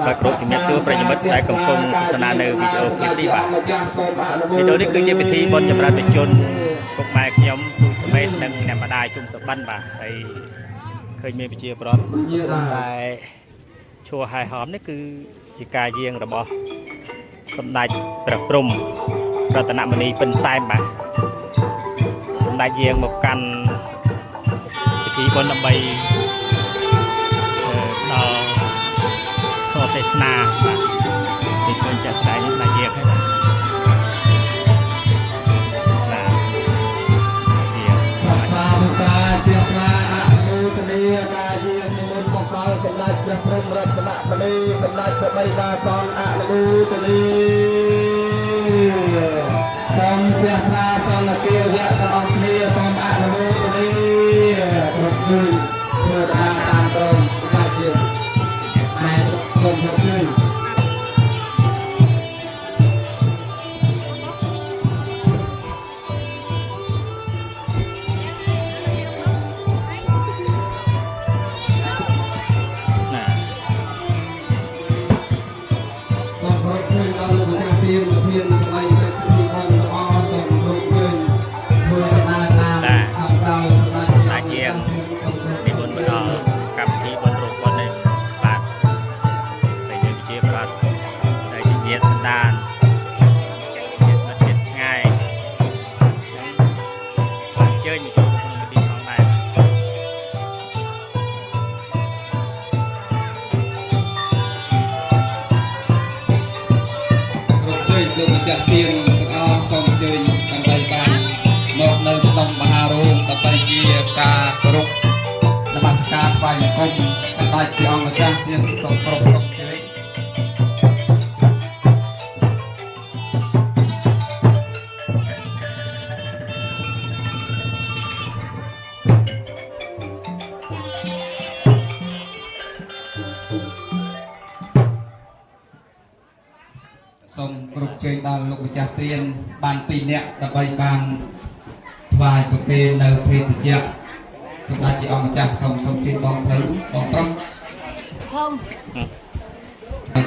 បាទគ្រប់ជំរាបសួរប្រិយមិត្តដែលកំពុងទស្សនានៅវីដេអូឃ្លីបនេះបាទវីដេអូនេះគឺជាពិធីបុណ្យចម្រើនបជនពុកម៉ែខ្ញុំទូសមេតនិងអ្នកម្ដាយជុំសបិនបាទហើយឃើញមានប្រជាប្រដ្ឋតែឈួរហែហមនេះគឺជាការយាងរបស់សម្ដេចព្រះព្រំរតនមនីពិនសែមបាទសម្ដេចយាងមកកាន់ពិធីបុណ្យដើម្បីដល់ធម៌ទេសនាបាទនេះឃើញចាស់ស្ដែងនេះតែយាងហើយបាទសម្ដេចព្រះព្រំរតនមនីសម្ដេចព្រះបិតាសង្ឃអនុមោទនីសូមព្រះថ្លាសង្ឃគារវៈទាំងអស់គ្នាសូមអនុមោទនីគ្រប់គឺធ្វើតាមត្រង់សម្ដេចយើងម៉ែសូមគ្រប់គឺលោកម្ចាស់ទានទាំងអស់សូមអញ្ជើញដើម្បីបានមកនៅក្នុងមហារោងដើម្បីជាការគោរពនមស្ការថ្វាយបង្គំសម្ដេចព្រះអង្គម្ចាស់ទានសូមគោរពសូមអញ្ជើញសូមគ្រប់ជើញដល់លោកម្ចាស់ទានបាន2នាក់ដើម្បីបានថ្វាយប្រគេននៅភេសជ្ជៈសម្ដេចជាអង្គម្ចាស់សូមជើញបងស្រីបងប្រុសសូម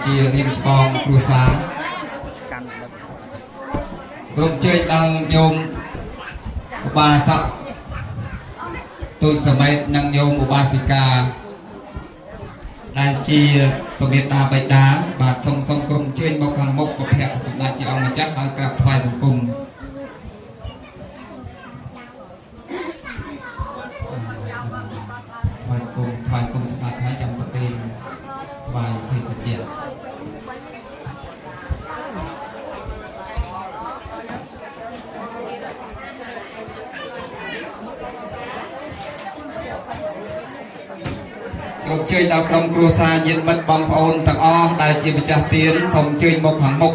ជារៀបស្បងគ្រួសារគ្រប់ជើញដល់ញោមឧបាសកទូចសមេតនិងញោមឧបាសិកាដែលជាព្រះមេត្តាបិតាបាទសូមក្រុមជើញមកខាងមុខព្រះភ័ក្រសម្ដេចជាអង្គម្ចាស់ឲ្យក្រាបថ្វាយបង្គំថ្វាយគុំសម្ដេចហើយចាំប្រគេនថ្វាយភេសជ្ជៈគ្រប់ជើញដល់ក្រុមគ្រួសារញាតិមិត្តបងប្អូនទាំងអស់ដែលជាម្ចាស់ទានសូមជើញមកខាងមុខ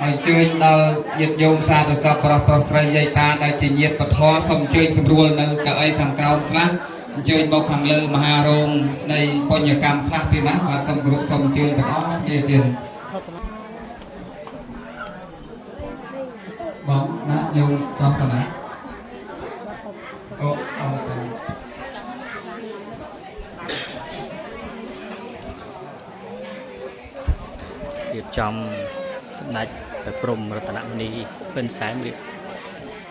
ហើយជើញដល់ញាតិញោមសាធុសពប្រុសស្រីយាយតាដែលជាញាតិពធសូមជើញស្រួលនៅកៅអីខាងក្រោមខ្លះអញ្ជើញមកខាងលើមហារោងនៃបញ្ញកម្មខ្លះទៀតណាបាទសូមគោរពសូមអញ្ជើញទាំងអស់គ្នាទៀតបងណាញោមតោះតាណាអូទៅរៀបចំសម្ដេចព្រះព្រំរតនមនីពិនសែម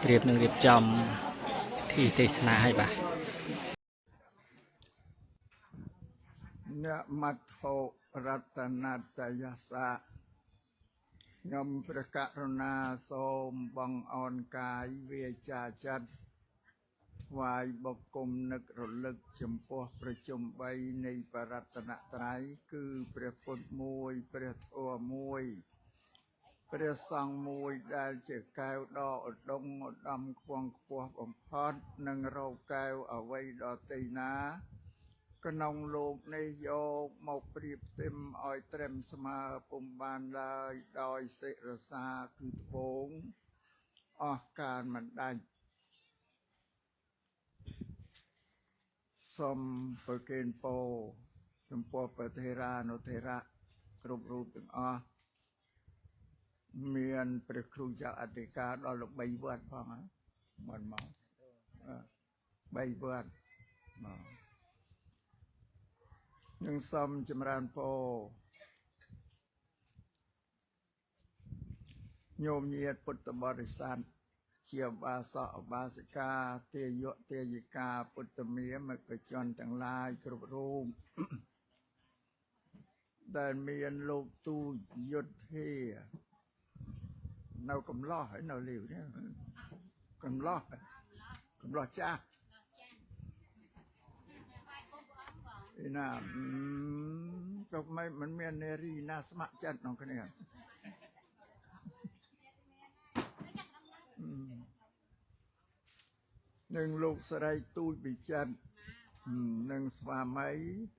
ត្រៀមនឹងរៀបចំទីទេសនាឲ្យបាទអ្នកមត្ថុរតនតយសៈខ្ញុំព្រះករុណាសូមបងអោនកាយវាចាចិត្តថ្វាយបង្គំនឹករលឹកចំពោះប្រជុំ3នៃបរតនត្រ័យគឺព្រះពុទ្ធមួយព្រះធម៌មួយព្រះសង្ឃមួយដែលជាកែវដ៏ឧត្តមឧត្តមខ្ពង់ខ្ពស់បំផុតនឹងរកកែវអវ័យដទៃណាក្នុងលោកនេះយកមកប្រៀបផ្ទឹមឲ្យត្រឹមស្មើពុំបានឡើយដោយសិរសាគឺត្បូងអស់កាលមិនដាច់សូមប្រគេនពរចំពោះព្រះថេរានុថេរៈគ្រប់រូបទាំងអស់ មានព្រះគ្រូចៅអធិការដល់3វត្តផងហ្នឹងមក3វត្តមកនឹងសូមចម្រើនពរ โยมเยียดพุทธบริษัทเชียบาสะบาสิกาเตยะเตยิกาพุทธเมียมกจรทั้งหลายกรุบรูป แต่เมียนลูกตู้ยุดเทียเนาcầm lo hay nào liều nhé cầm lo chaอีน่ะก็ไม่มันเมียนเนรีน่าสมัครจัดน้องคนนี้หนึ่งลูกสไลตู้บิจันหนึ่งสมาไม้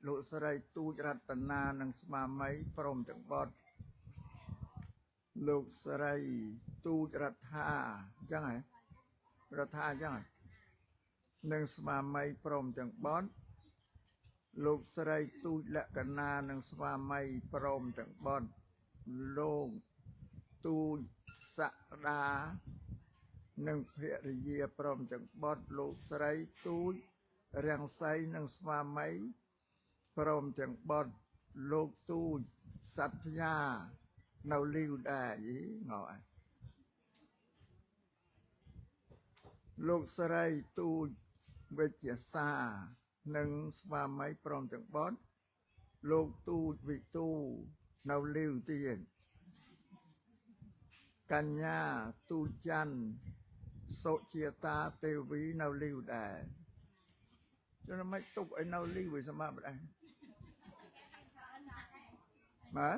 ลูกสไลตู้รัตนาหนึ่งสมาไม้พรหมจังบดลูกสไลตู้รัฐาจังไงรัฐาจังไงหนึ่งสมาไม้พรหมจังบดลูกสไลตู้ละกันนาหนึ่งสมาไม้พรหมจังบดโลงตู้สัดาหนึ่งเพริเยพรหมจังบดลูกสไลตู้เรียงไซหนึ่งสมาไม้พรหมจังบดลูกตู้สัตยาเนาลิวได้หน่อยลูกสไลตู้เวชศาหนึ่งสมาไม้พรหมจังบดลูกตู้วิตู้เนาลิวเตียนกัญญาตู้จันโสเชียตาเตวีเนาลิวได้จนไม่ตุกไอ้เนาลิวไปสมาไม่ได้มา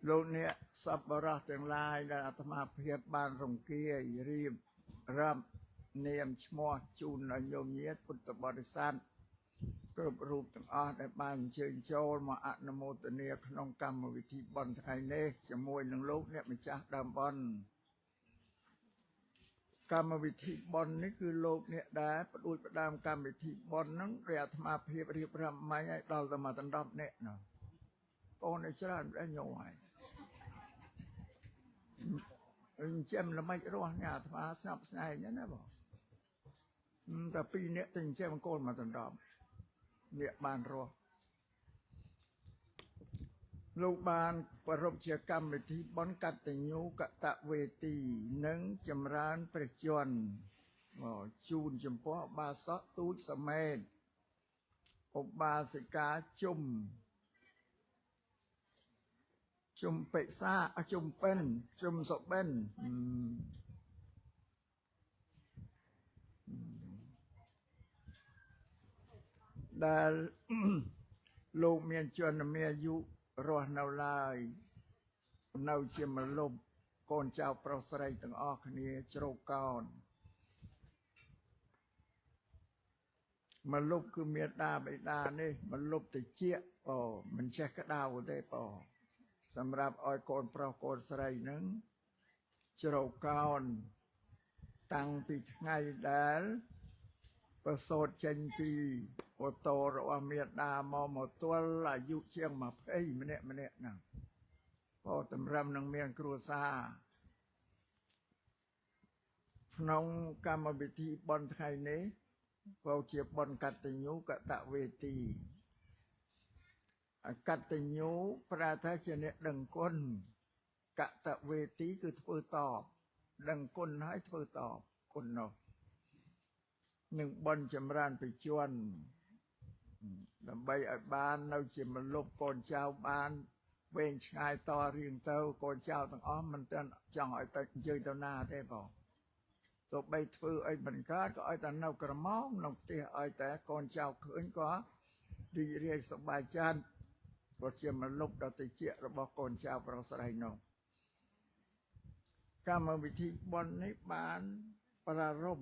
โลกเนี้ยสับปะรดทั้งหลายได้อาตมาเพียรบานรงเกียรีบรับเนียมชมอจูนโยมเยียดพุทธบริษัทกรุบรูปทั้งอ้อได้บานเชิญโชว์มาอนุโมทนาขนมกรรมวิธีบอลไทยเนจะมวยหนึ่งโลกเนี่ยไม่จ้าดำบอลกรรมวิธีบอลนี่คือโลกเนี่ยได้ประดุจประดามกรรมวิธีบอลนั้นเรียธมาเพียบเรียบรำไม่ให้เราจะมาตันดับเนี่ยเนาะโอนในชาติได้ย่อยเช่นเราไม่รู้เนี่ยธรรมะสนับสนุนอย่างนั้นบอกแต่ปีนี้ตึงเช่นโกนมาตันดับเนี่ยบานรอลูกบานประรบเชียกรรมวิธีบอนกัตติญูกตะเวทีหนึ่งจำรานประจวนจูนจำเพาะบาสะตูสเมธอบาสิกาจุมเปซ่าจุมเป็นจุมศพเป็นแต่โลกเมียนจวนเมียยุรอเนาลายเนาเชียมลบก่อนเจ้าปราศรัยตั้งออกนี้โจรกอนมันลบคือเมียดาใบดาเนี่ยมันลบแต่เจี๊ยปอมันแช่กระดาวได้ปอสำหรับอ้อยโกนเปล่าโกนสไรนึงโจรกอนตั้งปีไงแดลประสดเชนปีโอโตระว่าเมียดามอหมดตัวอายุเชียงมาเอ้ยมันเนี่ยนะพอตำรำนังเมียนครัวซาน้องกรรมวิธีบอลไทยนี้พอเชียบบอลกัตติญูกตะเวทีกัตติญูพระทัชเนดังก้นกตะเวทีคือเพื่อตอบดังก้นให้เพื่อตอบก้นเนาะหนึ่งบอลจำรานไปชวนลำใบบ้านเราเชื่อมันลบก่อนเช้าบ้านเวงชายต่อเรียงเต้าก่อนเช้าตั้งอ้อมมันเต้นจังไอ้ไปเจอเต้าหน้าได้ป่ะตัวใบเฟือไอ้บันกาก็ไอ้แต่เน่ากระมองนกเตี้ยไอ้แต่ก่อนเช้าคืนก็ดีเรียสบายจันพอเชื่อมันลบเราติเจี๊ยเราบอกก่อนเช้าเราใส่นกการมาวิธีบอลในบ้านปราร่ม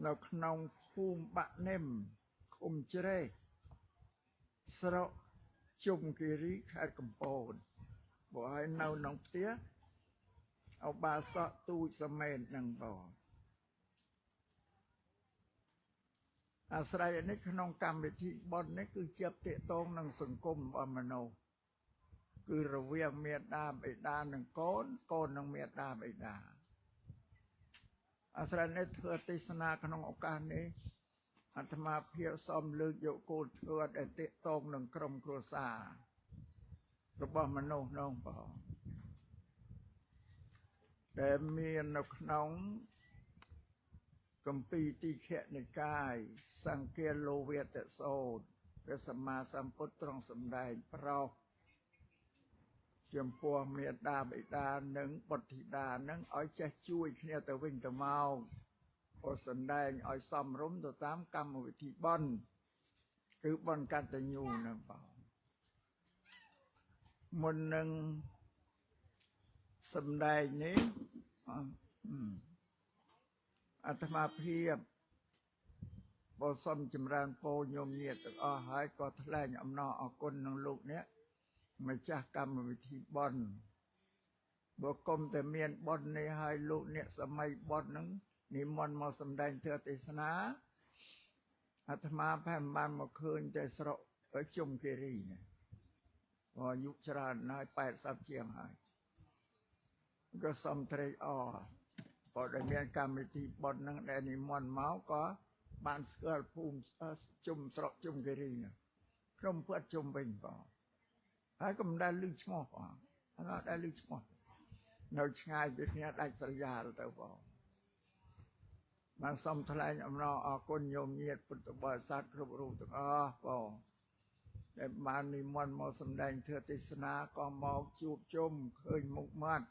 เราขนมภูมิบะเนมคุมเจเรสระจุมกิริขาดกำปนบอกให้เนาหนองเตี้ยเอาบาสะตูสเมนนังบ่อ អាស្រ័យនេះក្នុងកម្មវិធីបុណ្យនេះគឺជាប់ទាក់ទងនឹងសង្គមរបស់មនុស្សគឺរវាងមេត្តាបិតានិងកូនកូននិងមេត្តាបិតាអាស្រ័យនេះធ្វើទេសនាក្នុងឱកាសនេះអាត្មាភាពសូមលើកយកគោលធ្វើដែលទាក់ទងនឹងក្រុមគ្រួសាររបស់មនុស្សនោះបងដែលមាននៅក្នុងគម្ពីរទីឃនិកាយសង្គាលោវេតសូត្រព្រះសម្មាសម្ពុទ្ធទ្រង់សម្ដែងប្រោសចំពោះមេត្តាបិតានិងបុត្រធីតានឹងឲ្យចេះជួយគ្នាទៅវិញទៅមកក៏សម្ដែងឲ្យសមរម្យទៅតាមកម្មវិធីបុណ្យគឺបុណ្យកតញ្ញូនឹងបងមុននឹងសម្ដែងនេះអាត្មាភាពបើសូមចម្រើនពរញោមញាតិទាំងអស់ហើយក៏ថ្លែងអំណរអគុណនឹងលោកអ្នកម្ចាស់កម្មវិធីបុណ្យបើគុំតែមានបុណ្យនេះហើយលោកអ្នកសម័យបុណ្យនឹងនិមន្តមកសម្ដែងធម៌ទេសនាអាត្មាប្រហែលបានមកឃើញតែស្រុកជុំគិរីនេះអាយុច្រើនហើយ80ជាងហើយក៏សំត្រេកអរបើដែលមានកម្មវិធីបុណ្យនឹងដែលនិមន្តមកក៏បានស្គាល់ភូមិជុំស្រុកជុំគិរីនេះក្រុមពុទ្ធជុំវិញបងហើយក៏មិនដែលឮឈ្មោះបងអត់ដែលឮឈ្មោះនៅឆ្ងាយពីគ្នាដាច់ស្រយាលទៅបងបានសូមថ្លែងអំណរអគុណញោមញាតិពុទ្ធបរិស័ទគ្រប់រូបទាំងអស់បងដែលបាននិមន្តមកសម្ដែងធម៌ទេសនាក៏មកជួបជុំឃើញមុខមាត់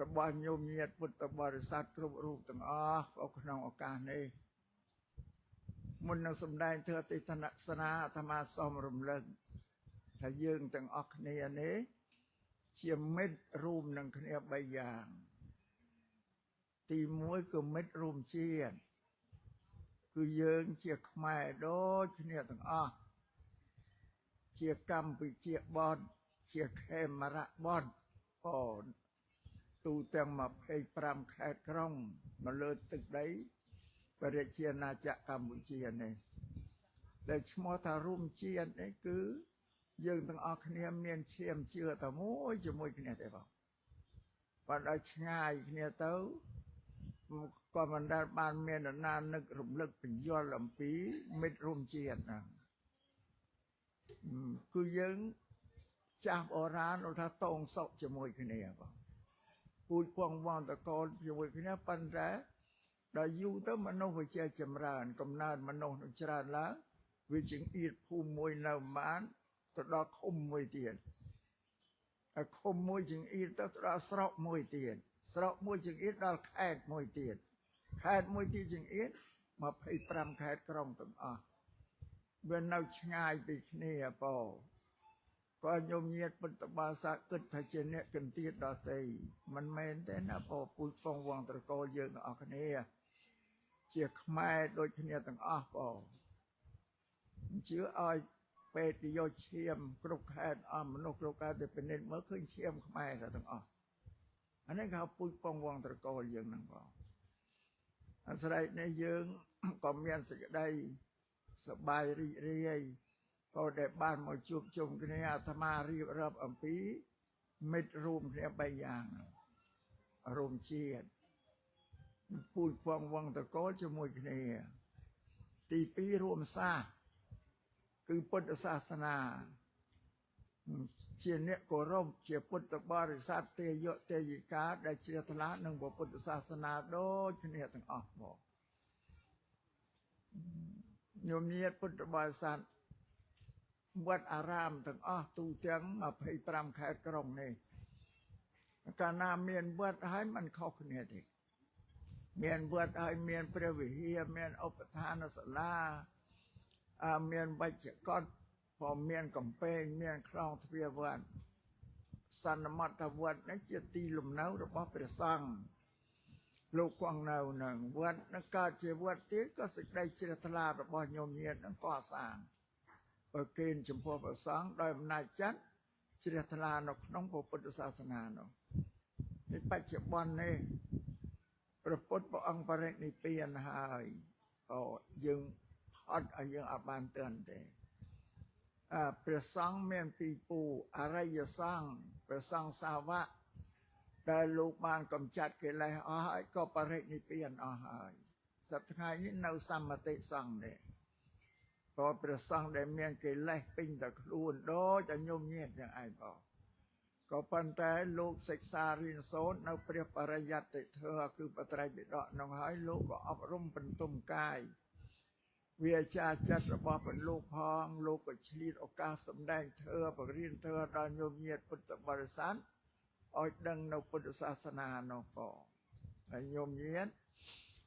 របស់ញោមញាតិពុទ្ធបរិស័ទគ្រប់រូបទាំងអស់ក្នុងឱកាសនេះមុននឹងសម្ដែងធម៌ទេសនាអាត្មាសូមរំលឹកថាយើងទាំងអស់គ្នានេះជាមិត្តរួមនឹងគ្នា3យ៉ាងទី1គឺមិត្តរួមជាតិគឺយើងជាខ្មែរដូចគ្នាទាំងអស់ជាកម្ពុជាបតជាខេមរៈបតអូទូទាំង25ខេត្តក្រុងនៅលើទឹកដីប្រជាជាណាចក្រកម្ពុជានេះដែលឈ្មោះថារួមជាតិនេះគឺយើងទាំងអស់គ្នាមានឈាមជឿតែមួយជាមួយគ្នាទេបងបើដល់ឆ្ងាយគ្នាទៅក៏មិនដែលបានមាននរណានឹករំលឹកបញ្យល់អំពីមិត្តរួមជាតិហ្នឹងគឺយើងចាស់បុរាណថាតងសុខជាមួយគ្នាបងពូជពងវងតកូលជាមួយគ្នាប៉ុន្តែដល់យូរទៅមនុស្សវាជាចម្រើនកំណើតមនុស្សនឹងច្រើនឡើងវាជាងអៀតភូមិមួយនៅបានទៅដល់ឃុំមួយទៀតហើយឃុំមួយជាងអៀតទៅដល់ស្រុកមួយទៀតស្រុកមួយជាងអៀតដល់ខេត្តមួយទៀតខេត្តមួយទៀតជាងអៀត25ខេត្តក្រុងទាំងអស់វានៅឆ្ងាយពីគ្នាបងក៏ញោមញាតិពុទ្ធបរិស័ទគិតថាជាអ្នកកន្ទាតដទៃមិនមែនទេណាបងពូជពងវងត្រកូលយើងទាំងអស់គ្នាជាខ្មែរដូចគ្នាទាំងអស់បងជឿឲ្យពេទ្យយកឈាមគ្រប់ខេត្តមនុស្សគ្រប់ខេត្តទៅពិនិត្យមើលឃើញឈាមខ្មែរទាំងអស់អានេះគេហៅពូជពងវងត្រកូលយើងហ្នឹងបងអាស្រ័យនេះយើងក៏មានសេចក្តីសប្បាយរីករាយក៏ដែលបានមកជួបជុំគ្នាអាត្មារៀបរាប់អំពីមិត្តរួមគ្នា3យ៉ាងរួមជាតិពូជពងវងត្រកូលជាមួយគ្នាទី2រួមសាសគឺពុទ្ធសាសនាជាអ្នកគោរពជាពុទ្ធបរិស័ទទេយៈទេយិកាដែលជ្រះថ្លានឹងពុទ្ធសាសនាដូចគ្នាទាំងអស់មកញោមញាតិពុទ្ធបរិស័ទវត្តអារាមទាំងអស់ទូទាំង25ខេត្តក្រុងនេះកាលណាមានវត្តហើយมันខុសគ្នាទេមានវត្តហើយមានព្រះវិហារមានឧបឋានសាលាមានបច្ចកតក៏មានកំពែងមានខ្លោងទ្វារវត្តសន្មតវត្តនេះជាទីលំនៅរបស់ព្រះសង្ឃលោកគង់នៅនឹងវត្តនឹងកើតជាវត្តទៀតក៏សេចក្តីជ្រះថ្លារបស់ញោមញាតិនឹងកសាងប្រគេនចំពោះព្រះសង្ឃដោយអំណាចចិត្តជ្រះថ្លានៅក្នុងពុទ្ធសាសនានោះในបច្ចុប្បន្ននេះព្រះពុទ្ធព្រះអង្គបរិនិព្វានហើយយើង អត់ឲ្យយើងអត់បានទឿនទេព្រះសង្ឃមានពីរពូអរិយសង្ឃព្រះសង្ឃសាវកដែលលោកបានកំចាត់កិលេសអស់ហើយក៏បរិនិព្វានអស់ហើយសប្តាហ៍នេះនៅសម្មតិសង្ឃនេះព្រោះព្រះសង្ឃដែលមានកិលេសពេញតែខ្លួនដូចតែញោមញាតយ៉ាងឯងបងក៏ប៉ុន្តែលោកសិក្សារៀនសូត្រនៅព្រះបរិយត្តិធម៌គឺបត្រៃបិដកនោះហើយលោកក៏អប់រំបន្ទុំកាយវាចាចិត្តរបស់ព្រះលោកផងលោកក៏ឆ្លៀតឱកាសសម្ដែងធម៌បរិញ្ញាធម៌ដល់ញោមញាតពុទ្ធបរិស័ទឲ្យដឹងនៅពុទ្ធសាសនានោះផងហើយញោមញាត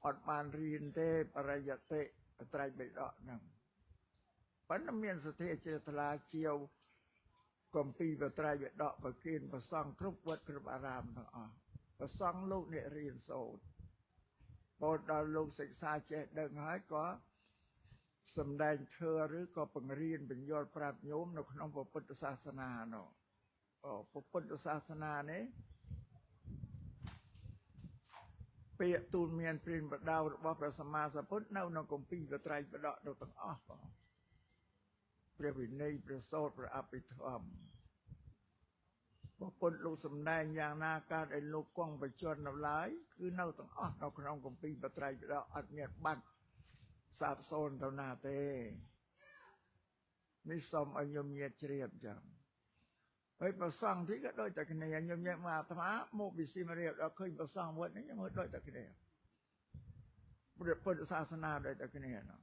អត់បានរៀនទេបរិយត្តិបត្រៃបិដកហ្នឹងប៉ុន្តែមានសទ្ធាជ្រះថ្លាជាវគម្ពីរបត្រៃបិដកប្រគិនប្រសង់គ្រប់វត្តគ្រប់អារាមទាំងអស់ប្រសង់លោកអ្នករៀនសូត្រពោលដល់លោកសិក្សាចេះដឹងហើយក៏សម្ដែងធម៌ឬក៏បង្រៀនបញ្យល់ប្រាប់ញោមនៅក្នុងពុទ្ធសាសនានោះពុទ្ធសាសនានេះពាក្យទូលមានព្រានបដៅរបស់ព្រះសម្មាសម្ពុទ្ធនៅក្នុងគម្ពីរបត្រៃបិដកនោះទាំងអស់បងព្រះវិន័យព្រះសូត្រព្រះអភិធម្មពុទ្ធលោកសម្ដែងយ៉ាងណាកើតឲ្យលោកគង់បច្ចុប្បន្ននៅឡើយគឺនៅទាំងអស់នៅក្នុងគម្ពីរបត្រៃបិដកអត់មានបាត់សាបសូន្យទៅណាទេនេះសូមឲ្យញោមញាតជ្រាបចឹងហើយប្រសង់ទីក៏ដូចតែគ្នាញោមញាតមកអាត្មាមកពីសៀមរាបដល់ឃើញប្រសង់វត្តនេះខ្ញុំមើលដូចតែគ្នាពុទ្ធសាសនាដូចតែគ្នានោះ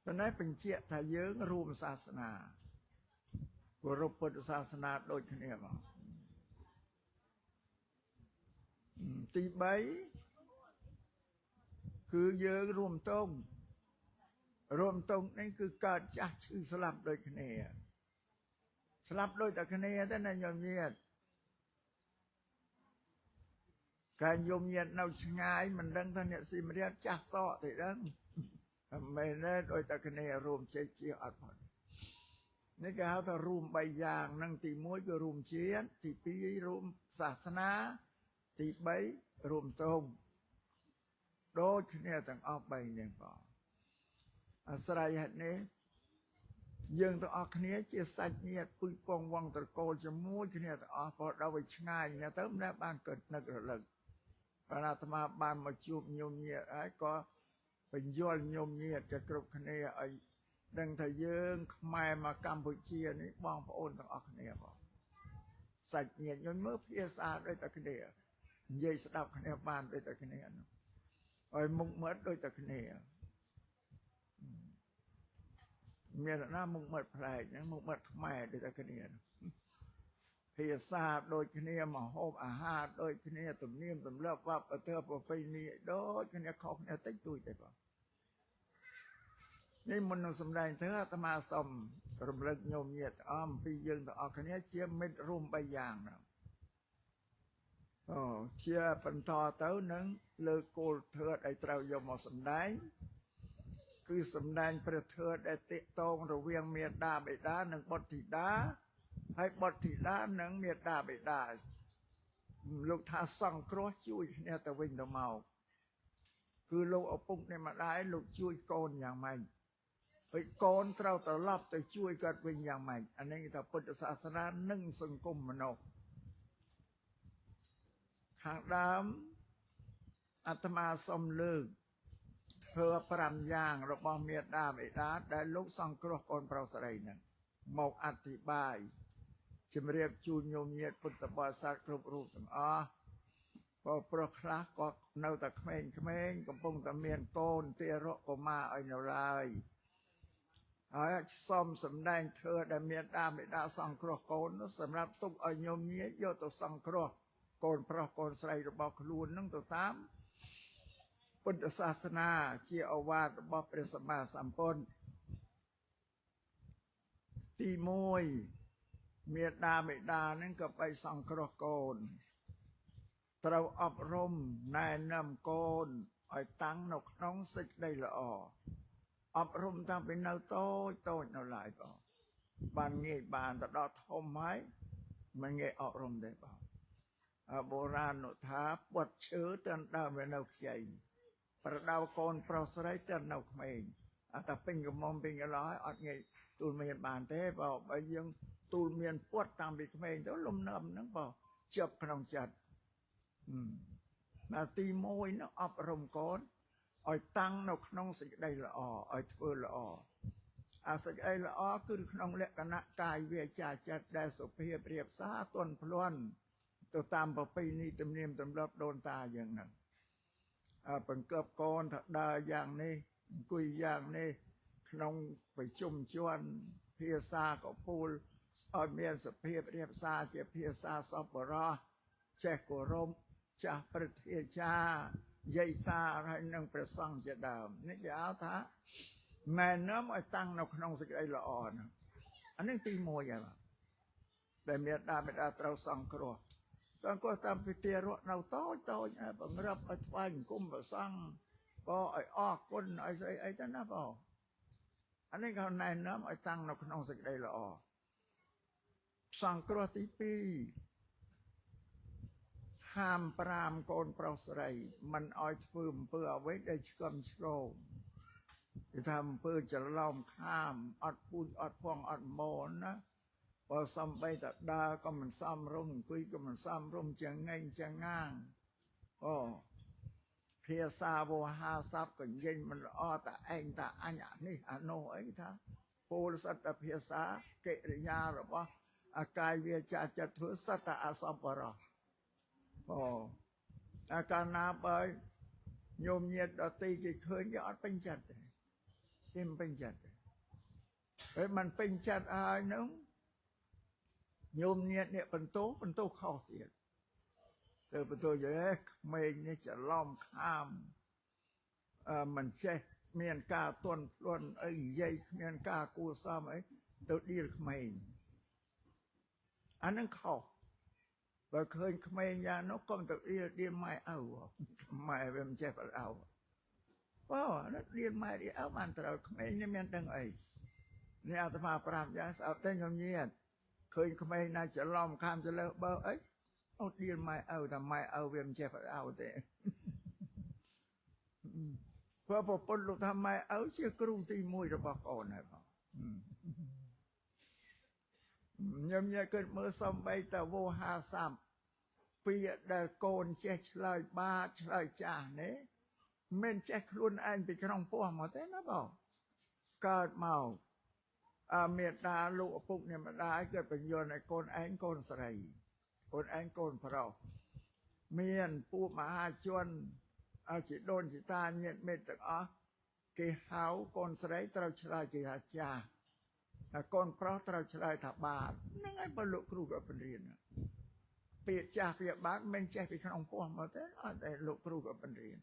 ប៉ុន្តែបញ្ជាក់ថាយើងរួមសាសនាគោរពពុទ្ធសាសនាដូចគ្នាមកទី3គឺយើងរួមតងនេះគឺកើតចាស់ឈឺស្លាប់ដូចគ្នាស្លាប់ដូចតែគ្នាទេណាញោមញាតកាលញោមញាតនៅឆ្ងាយមិនដឹងថាអ្នកស៊ីមរាជចាស់សក់ទេដឹងមិនមែនដូចតែគ្នារួមជ័យជាអត់ផងនេះគេហៅថារួម3យ៉ាងនឹងទី1គឺរួមជាតិទី2រួមសាសនាទី3រួមតងដូចគ្នាទាំងអស់3នេះបងអាស្រ័យហេតុនេះយើងទាំងអស់គ្នាជាសាច់ញាតិពុយពងវងត្រកូលជាមួយគ្នាទាំងអស់ព្រោះដល់វាឆ្ងាយណាស់ទៅមិនបានកើតនឹករលឹកបើអាត្មាបានមកជួបញោមញាតិហើយក៏បញ្យល់ញោមញាតិគ្រប់គ្នាឲ្យដឹងថាយើងខ្មែរមកកម្ពុជានេះបងប្អូនទាំងអស់គ្នាបងសាច់ញាតិញោមមើលភាសាដូចតែគ្នានិយាយស្ដាប់គ្នាបានដូចតែគ្នានោះឲ្យមុខមាត់ដូចតែគ្នាមានណាមុខមាត់ប្លែកណាមុខមាត់ខ្មែរដូចតែគ្នាភាសាដូចគ្នាមហូបអាហារដូចគ្នាទំនៀមទម្លាប់វប្បធម៌ប្រពៃណីដូចគ្នាខុសគ្នាតិចតួចទេបងនេះមុននឹងសម្ដែងទៅអាត្មាសូមរំលឹកញោមញាតិអំពីយើងទាំងអស់គ្នាជាមិត្តរួម3យ៉ាងហ្នឹងជាបន្តទៅនឹងលើកគោលធឿតឲ្យត្រូវយកមកសម្ដែងគឺសម្ដែងព្រះធឿតដែលទាក់ទងរវាងមាតាបិតានិងបុត្រធីតាហើយបុត្រធីតានិងមាតាបិតាលោកថាសង្គ្រោះជួយគ្នាទៅវិញទៅមកគឺលោកឪពុកនៃម្ដាយលោកជួយកូនយ៉ាងម៉េចហើយកូនត្រូវត្រឡប់ទៅជួយគាត់វិញយ៉ាងម៉េចអានេះថាពុទ្ធសាសនានិងសង្គមមនុស្សខាងដើមអាត្មាសូមលើកធ្វើ5យ៉ាងរបស់មាតាបិតាដែលលោកសង្គ្រោះកូនប្រុសស្រីហ្នឹងមកអធិប្បាយជំរាបជូនញោមញាតិពុទ្ធបរិស័ទគ្រប់រូបទាំងអស់ព្រោះប្រុសខ្លះក៏នៅតែក្មេងៗកំពុងតែមានកូនទារកកុមារឲ្យនៅឡើយហើយសូមសម្ដែងធ្វើដែលមាតាបិតាសង្គ្រោះកូននោះសម្រាប់ទុកឲ្យញោមញាតិយកទៅសង្គ្រោះកូនប្រុសកូនស្រីរបស់ខ្លួននឹងទៅតាមពុទ្ធសាសនាជាឱវាទរបស់ព្រះសម្មាសម្ពុទ្ធទី1មាតាបិតានឹងក៏បីសង្គ្រោះកូនត្រូវអប់រំណែនាំកូនឲ្យតាំងនៅក្នុងសេចក្តីល្អអប់រំតាំងពីនៅតូចនៅឡើយបងបានងាយបានទៅដល់ធំហើយមិនងាយអប់រំទេបងបុរាណថាពុតឈើទៅដើមវានៅខ្ចី ប្រដៅកូនប្រុសស្រីទៅនៅក្មេងអត់តែពេញកំមុំពេញកន្លោះអត់ងាយទូលមានបានទេបើយើងទូលមានពុតតាំងពីក្មេងទៅលំនាំហ្នឹងជាប់ក្នុងចិត្តណាទី1នោះអប់រំកូនឲ្យតាំងនៅក្នុងសេចក្តីល្អឲ្យធ្វើល្អអាសេចក្តីល្អគឺក្នុងលក្ខណៈកាយវាចាចិត្តដែលសុភាពរៀបសារទន់ភ្លន់ទៅតាមប្រពៃណីទំនៀមទម្លាប់ដូនតាយ៉ាងហ្នឹងបង្កើបកូនថាដើរយ៉ាងនេះអង្គុយយ៉ាងនេះក្នុងប្រជុំជនភាសាកពូលឲ្យមានសុភាពរៀបសារជាភាសាសប្បុរសចេះគោរពចាស់ព្រឹទ្ធាចារ្យយាយតាហើយនឹងព្រះសង្ឃជាដើមនេះគេហៅថាណែនាំឲ្យតាំងនៅក្នុងសេចក្តីល្អហ្នឹងអានេះទី1ហើយដែលមានបិតាត្រូវសង្គ្រោះតាមពីទារកនៅតូចបង្រាប់ឲ្យថ្វាយអង្គមព្រះសង្ឃឲ្យអរគុណឲ្យស្អីទៅណាអានេះเขาណែនាំឲ្យតាំងនៅក្នុងសេចក្តីល្អសង្គ្រោះទី2ហាម5កូនប្រុសស្រីមិនឲ្យធ្វើអំពើអ្វីដែលឆ្កឹមឆ្គងគេថាអំពើច្រឡំខាមអត់ពូជអត់ផងអត់មនណាបើសំបីតដើរក៏មិនសមរម្យអង្គុយក៏មិនសមរម្យចង្អេងចង្ងាងភាសាវោហាស័ព្ទក៏និយាយមិនល្អតែឯងតែអញអានេះអានោះអីថាពលសត្វតែភាសាកិរិយារបស់អាកាយវាចាចិត្តធ្វើសត្វតែអសប្បុរសអាកាលណាបើញោមញាតដតីគេឃើញគេអត់ពេញចិត្តទេគេមិនពេញចិត្តទេពេលមិនពេញចិត្តហើយហ្នឹងញោមញាតនេះបន្ទោខុសទៀតទៅបន្ទោយក្មេងនេះច្រឡំខាមមិនចេះមានការទន់ភ្លន់អីនិយាយគ្មានការគួរសមអីទៅឌីលក្មេងអានឹងខុសបើឃើញក្មេងយ៉ាងនោះកុំទៅឌីលម៉ែឪម៉ែវាមិនចេះប្រដៅនោះឌីលម៉ែឌីលឪបានត្រូវក្មេងនេះមានដឹងអីនេះអាត្មាប្រាប់យ៉ាងស្អប់តែញោមញាតឃើញក្មេងណាច្រឡំខាមច្រលើបើអីអូឌីលម៉ែឪតែម៉ែឪវាមិនចេះប្រដៅទេព្រោះប្រពន្ធលោកថាម៉ែឪជាគ្រូទី1របស់កូនហើយញោមញាតគិតមើលសំបីតវោហាស័ព្ទពាក្យដែលកូនចេះឆ្លើយបាទឆ្លើយចាស់នេះមិនចេះខ្លួនឯងពីក្នុងពោះមកទេណាកើតមកមេត្តាលោកឪពុកអ្នកម្ដាយគាត់បញ្យល់ឲ្យកូនឯងកូនស្រីកូនឯងកូនប្រុសមានពួកមហាជនជាដូនជាតាញាតិមិត្តទាំងអស់គេហៅកូនស្រីត្រូវឆ្លើយគេថាចាស់ហើយកូនប្រុសត្រូវឆ្លើយថាបាទហ្នឹងហើយបើលោកគ្រូក៏បញ្រៀនពាក្យចាស់ពាក្យបាទមិនចេះពីក្នុងពោះមកទេអត់តែលោកគ្រូក៏បញ្រៀន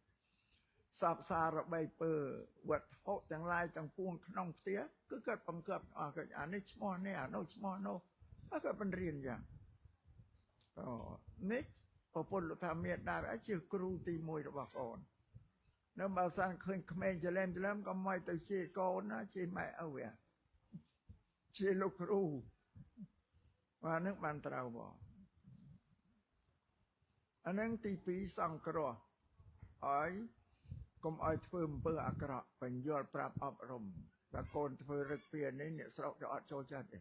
សពសារបីពើវត្ថុទាំងឡាយទាំងពួងក្នុងផ្ទះគឺគាត់បង្កើបអានេះឈ្មោះនេះអានោះឈ្មោះនោះគាត់បញ្រៀនយ៉ាងនេះប្រពន្ធលោកថាមានដែរជាគ្រូទី1របស់កូននៅបើសិនឃើញក្មេងច្រឡំក៏មិនទៅជាកូនណាជាម៉ែឪវាជាលោកគ្រូបាទនឹងបានត្រូវអានឹងទី2សង្គ្រោះហើយកុំឲ្យធ្វើអំពើអាក្រក់បញ្យល់ប្រាប់អប់រំតែកូនធ្វើរឹកពីនេះអ្នកស្រុកក៏អត់ចូលចិត្តទេ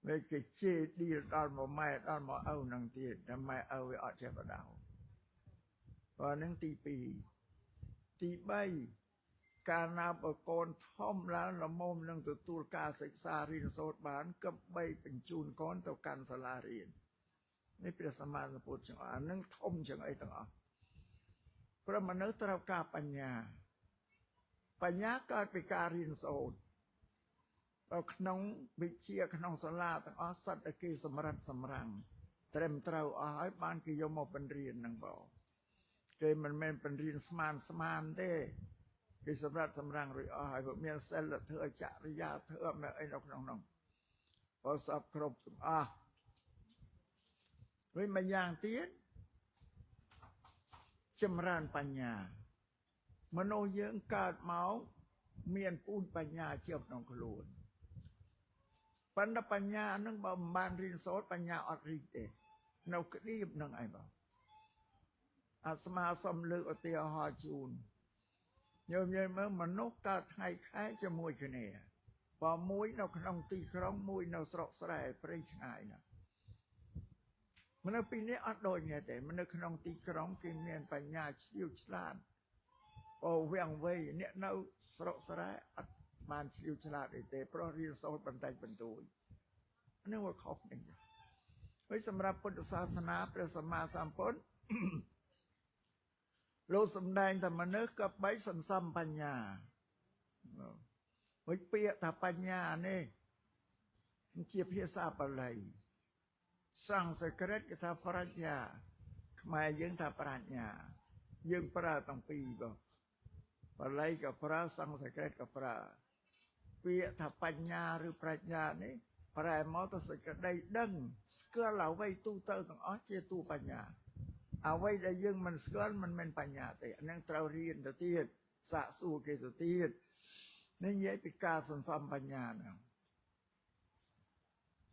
ពេលគេជេរឌីលដល់មកម៉ែដល់មកឪនឹងទៀតតែម៉ែឪវាអត់ចេះបដៅបើនឹងទី2ទី3កាលណាបើកូនធំឡើងល្មមនឹងទទួលការសិក្សារៀនសូត្របានគប្បីបញ្ជូនកូនទៅកាន់សាលារៀននេះព្រះសម្មាសម្ពុទ្ធទាំងអស់អានឹងធំជាងអីទាំងអស់ព្រោះមនុស្សត្រូវការបញ្ញាកើតពីការរៀនសូត្រក្នុងវិជ្ជាក្នុងសាលាទាំងអស់សត្វតែគេសម្រិតសម្រាំងត្រឹមត្រូវអស់ហើយបានគេយកមកបញ្រៀនហ្នឹងគេមិនមែនបញ្រៀនស្មានទេគេសម្រិតសម្រាំងរួចអស់ហើយមានសិលធម៌ចរិយាធម៌អីនៅក្នុងនោះបើសពគ្រប់ទាំងអស់វិញមួយយ៉ាងទៀតចម្រើនបញ្ញាមនុស្សយើងកើតមកមានពូជបញ្ញាជាប់ក្នុងខ្លួនប៉ុន្តែបញ្ញានឹងបើមិនបានរៀនសូត្របញ្ញាអត់រីកទេនៅក្តៀបនឹងឯង អាស្មាសំលើកឧទាហរណ៍ជូនញោមមើលមនុស្សកើតថ្ងៃខែជាមួយគ្នាបើមួយនៅក្នុងទីក្រុងមួយនៅស្រុកស្រែព្រៃឆ្ងាយណាមនុស្សពីរនេះអត់ដូចគ្នាទេមនុស្សក្នុងទីក្រុងគេមានបញ្ញាឆ្លៀវឆ្លាតអូវាំងវៃអ្នកនៅស្រុកស្រែអត់បានឆ្លៀវឆ្លាតអីទេព្រោះរៀនសូត្របន្តិចបន្តួចនេះវាខុសគ្នាហើយសម្រាប់ពុទ្ធសាសនាព្រះសម្មាសម្ពុទ្ធលោកសំដែងថាមនុស្សក៏បីសន្សំបញ្ញាហើយពាក្យថាបញ្ញានេះជាភាសាបាលីសំស្ក្រឹតគេថាប្រាជ្ញាខ្មែរយើងថាប្រាជ្ញាយើងប្រើទាំងពីរបងបាលីក៏ប្រើសំស្ក្រឹតក៏ប្រើពាក្យថាបញ្ញាឬប្រាជ្ញានេះប្រែមកទៅសេចក្តីដឹងស្គាល់អ្វីទូទៅទាំងអស់ជាទូបញ្ញាអ្វីដែលយើងមិនស្គាល់មិនមែនបញ្ញាទេអានឹងត្រូវរៀនទៅទៀតសាកសួរគេទៅទៀតនេះនិយាយពីការសន្សំបញ្ញាហ្នឹង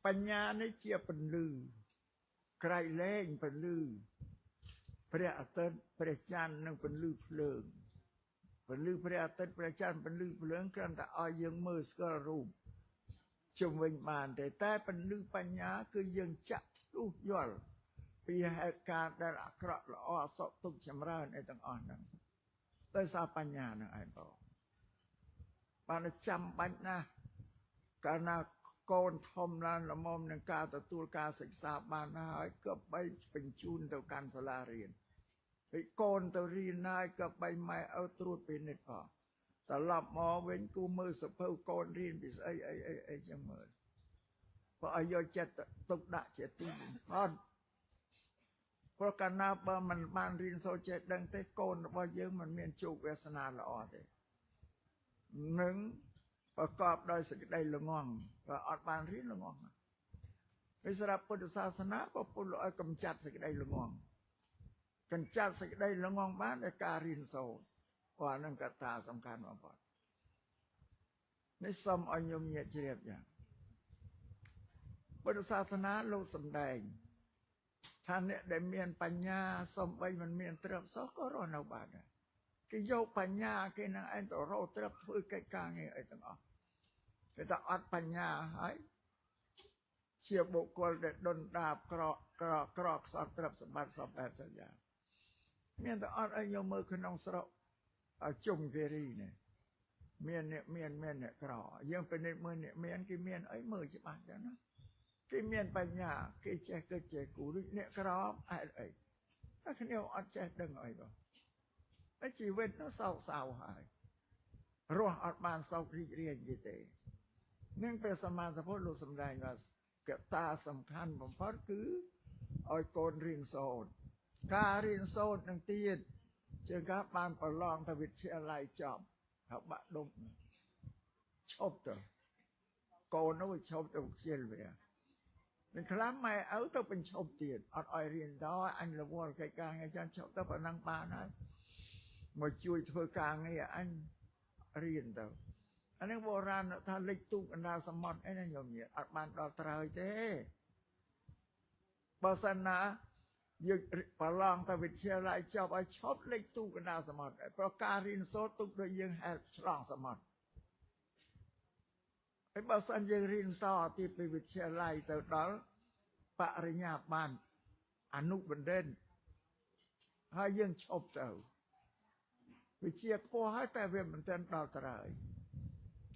បញ្ញានេះជាពន្លឺក្រៃលែងពន្លឺព្រះអាទិត្យព្រះច័ន្ទនិងពន្លឺភ្លើងពន្លឺព្រះអាទិត្យព្រះច័ន្ទពន្លឺភ្លើងគ្រាន់តែឲ្យយើងមើលស្គាល់រូបជុំវិញបានទេតែពន្លឺបញ្ញាគឺយើងចាក់ឆ្លុះយល់ពីហេតុការណ៍ដែលអាក្រក់ល្អសុខទុក្ខចម្រើនអីទាំងអស់ហ្នឹងទៅសារបញ្ញាហ្នឹងឯងបងបានចាំបាច់ណាស់កាលណាកូនធំឡើងល្មមនឹងការទទួលការសិក្សាបានហើយក៏បីបញ្ជូនទៅកាន់សាលារៀនហើយកូនទៅរៀនហើយក៏បីម៉ែឪត្រួតពិនិត្យផងត្រឡប់មកវិញគូមើលសភៅកូនរៀនពីស្អីអីចឹងមើលព្រោះឲ្យយកចិត្តទុកដាក់ជាទីបំផុតព្រោះកាលណាបើមិនបានរៀនសូត្រចេះដឹងទេកូនរបស់យើងមិនមានជោគវាសនាល្អទេនឹងប្រកបដោយសេចក្តីល្ងង់ក៏អត់បានរៀនល្ងង់ហើយសម្រាប់ពុទ្ធសាសនាក៏ពុទ្ធឲ្យកម្ចាត់សេចក្តីល្ងង់កម្ចាត់សេចក្តីល្ងង់បានដោយការរៀនសូត្រព្រោះអានឹងកត្តាសំខាន់បំផុតនេះសូមឲ្យញោមញាតជ្រាបយ៉ាងពុទ្ធសាសនាលោកសំដែងថាអ្នកដែលមានបញ្ញាសំបីមិនមានទ្រព្យសោះក៏រស់នៅបានដែរគេយកបញ្ញាគេនឹងឯងទៅរកទ្រព្យធ្វើកិច្ចការងារអីទាំងអស់គេថាអត់បញ្ញាហើយជាបុគ្គលដែលដុនដាបក្រក់ខ្សត់ទ្រព្យសម្បត្តិសពបែបសញ្ញាមានតែអត់ឲ្យយកមើលក្នុងស្រុកជុំគិរីនេះមានអ្នកមានអ្នកក្រយើងពិនិត្យមើលអ្នកមានគេមានអីមើលច្បាស់ចឹងណាគេមានបញ្ញាគេចេះគិតចេះគូរអ្នកក្រអត់អីតែគ្នាអត់ចេះដឹងអីបងតែជីវិតnóសោកសៅហើយរស់អត់បានសោករីករាយទេនឹងព្រះសម្មាសម្ពុទ្ធលោកសម្ដែងថាកត្តាសំខាន់បំផុតគឺឲ្យកូនរៀនសូត្រការរៀនសូត្រនឹងទៀតជាការបានប្រឡងទៅវិទ្យាល័យចប់ហើយបាក់ដុំឈប់ទៅកូននោះឈប់ទៅខ្ជិលវានឹងខ្លះម៉ែឪទៅបញ្ឈប់ទៀតអត់ឲ្យរៀនតអញរវល់កិច្ចការងារចាឈប់ទៅប៉ុណ្ណឹងបានហើយមកជួយធ្វើការងារអញរៀនទៅអានេះបុរាណថាលិចទូកណ្ដាលសមុទ្រអីណាញោមញាតអត់បានដល់ត្រើយទេបើសិនណាយើងប្រឡងទៅវិទ្យាល័យចប់ឲ្យឈប់លិចទូកណ្ដាលសមុទ្រព្រោះការរៀនសូត្រទុកដូចយើងហែលឆ្លងសមុទ្រហើយបើសិនយើងរៀនតទីពីវិទ្យាល័យទៅដល់បរិញ្ញាបត្រអនុបណ្ឌិតហើយយើងឈប់ទៅវិជាខ្ពស់ហើយតែវាមិនទាន់ដល់ត្រើយ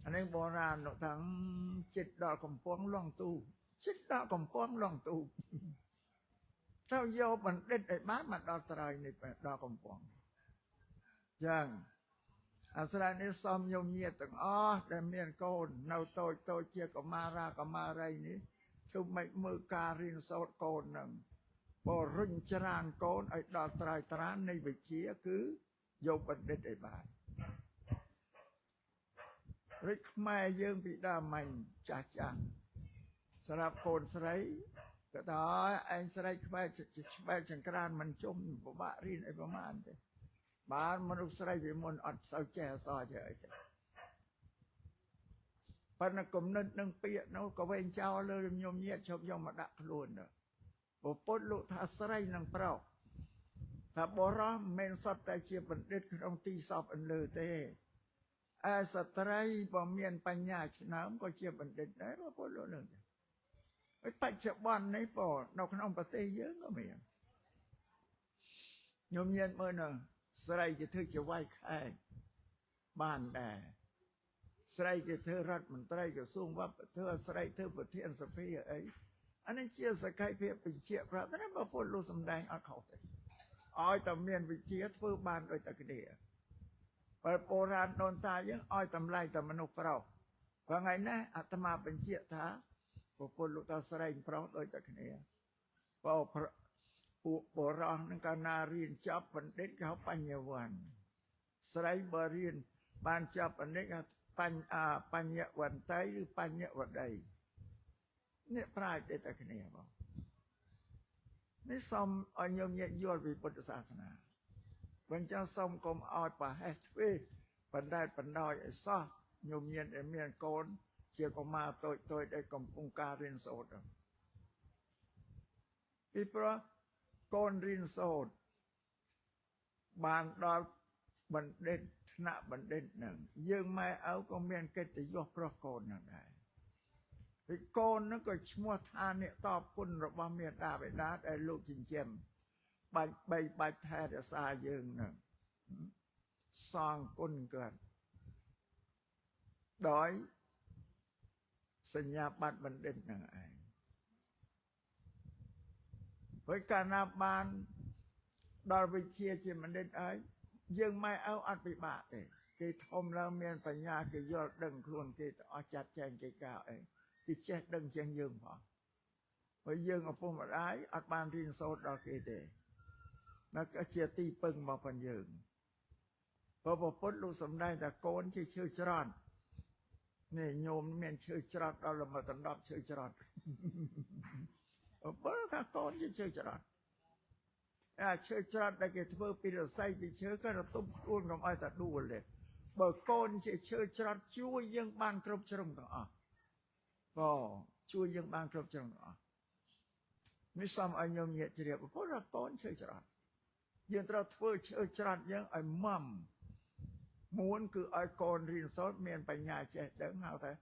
អានេះបុរាណនោះថាចិត្តដល់កំពង់លងទូចិត្តដល់កំពង់លងទូទៅយកបណ្ឌិតឲ្យបានមកដល់ត្រើយនេះដល់កំពង់ចឹងអាស្រ័យនេះសូមញោមញាតទាំងអស់ដែលមានកូននៅតូចជាកុមារាកុមារីនេះគឺមិនមើលការរៀនសូត្រកូននឹងបរិញ្ច្រានកូនឲ្យដល់ត្រើយត្រាននៃវិជ្ជាគឺយកបណ្ឌិតឲ្យបានរិទ្ធខ្មែរយើងពីដើមមិញចាស់សម្រាប់កូនស្រីក៏ដល់ឯងស្រីខ្មែរចង្ក្រានមិនជុំពិបាករៀនអីប្រហែលទេបានមនុស្សស្រីពីមុនអត់សូវចេះអក្សរចេះអីទេប៉ុន្តែគំនិតនឹងពាក្យនោះក៏វែងចោលលើញោមញាតជប់យកមកដាក់ខ្លួនទៅពុទ្ធលោកថាស្រីនឹងប្រុស ថាបរោះមិនសតតែជាបណ្ឌិតក្នុងទីសពអន្លើទេស្ត្រីបើមានបញ្ញាឆ្នើមក៏ជាបណ្ឌិតដែរបងប្អូនលោកនឹងបច្ចុប្បន្ននេះបងនៅក្នុងប្រទេសយើងក៏មានខ្ញុំញៀនមើលនៅស្រីគេធ្វើជាវាយខែកបានដែរស្រីគេធ្វើរដ្ឋមន្ត្រីក្រសួងវប្បធម៌ស្រីធ្វើប្រធានសភាអីអានេះជាសក្ខីភាពបញ្ជាក់ប្រាប់តែបងប្អូនលោកសំដែងអត់ខុសទេឲ្យតែមានវិជាធ្វើបានដូចតែគ្នាបើបុរាណដូនតាយើងឲ្យតម្លៃតែមនុស្សប្រុសថ្ងៃនេះអាត្មាបញ្ជាក់ថាប្រពន្ធលោកតាស្រីប្រុសដូចតែគ្នាពួកបុរសនឹងកាលណារៀនចប់បណ្ឌិតគេហៅបញ្ញវន្តស្រីបើរៀនបានចប់បណ្ឌិតគេបញ្ញវន្តីឬបញ្ញវតីនេះប្រាជ្ញដូចតែគ្នាបងនេះសូមឲ្យញោមញាតិយល់ពីពុទ្ធសាសនាបើចឹងសូមកុំឲ្យប្រហែសទ្វេបណ្ដែតបណ្ដោយឲ្យសោះញោមញាតិដែលមានកូនជាកុមារតូចដែលកំពុងការរៀនសូត្រពីព្រោះកូនរៀនសូត្របានដល់បណ្ឌិតថ្នាក់បណ្ឌិតនឹងយើងម៉ែឪក៏មានកិត្តិយសប្រុសកូននឹងដែរពីកូននឹងក៏ឈ្មោះថាអ្នកតបគុណរបស់មាតាបិតាដែលលោកចិញ្ចឹមបាច់ថែរក្សាយើងនឹងសងគុណគាត់ដោយសញ្ញាបត្របណ្ឌិតនឹងឯងហើយកាលណាបានដល់វិជាជាបណ្ឌិតហើយយើងម៉ែឪអត់ពិបាកទេគេធំឡើងមានបញ្ញាគេយល់ដឹងខ្លួនគេអស់ចាត់ចែងកិច្ចការអីគេចេះដឹងជាងយើងផងហើយយើងឪពុកម្ដាយអត់បានរៀនសូត្រដល់គេទេនោះគឺជាទីពឹងរបស់យើងព្រោះពុទ្ធលោកសំដែងថាកូនជាឈើច្រត់នេះញោមមានឈើច្រត់ដល់ល្មដណ្ដប់ឈើច្រត់បើថាកូនជាឈើច្រត់ឈើច្រត់ដែលគេធ្វើពីរស័យពីឈើក៏រទុំខ្លួនកុំឲ្យតែដួលទេបើកូនជាឈើច្រត់ជួយយើងបានគ្រប់ជ្រុងទាំងអស់ជួយយើងបានគ្រប់ជ្រុងទាំងអស់នេះសូមឲ្យញោមញាតិជ្រាបព្រោះថាកូនឈើច្រត់យើងត្រូវធ្វើឈើច្រត់យើងឲ្យម៉ំមួនគឺឲ្យកូនរៀនសូត្រមានបញ្ញាចេះដឹងហៅថា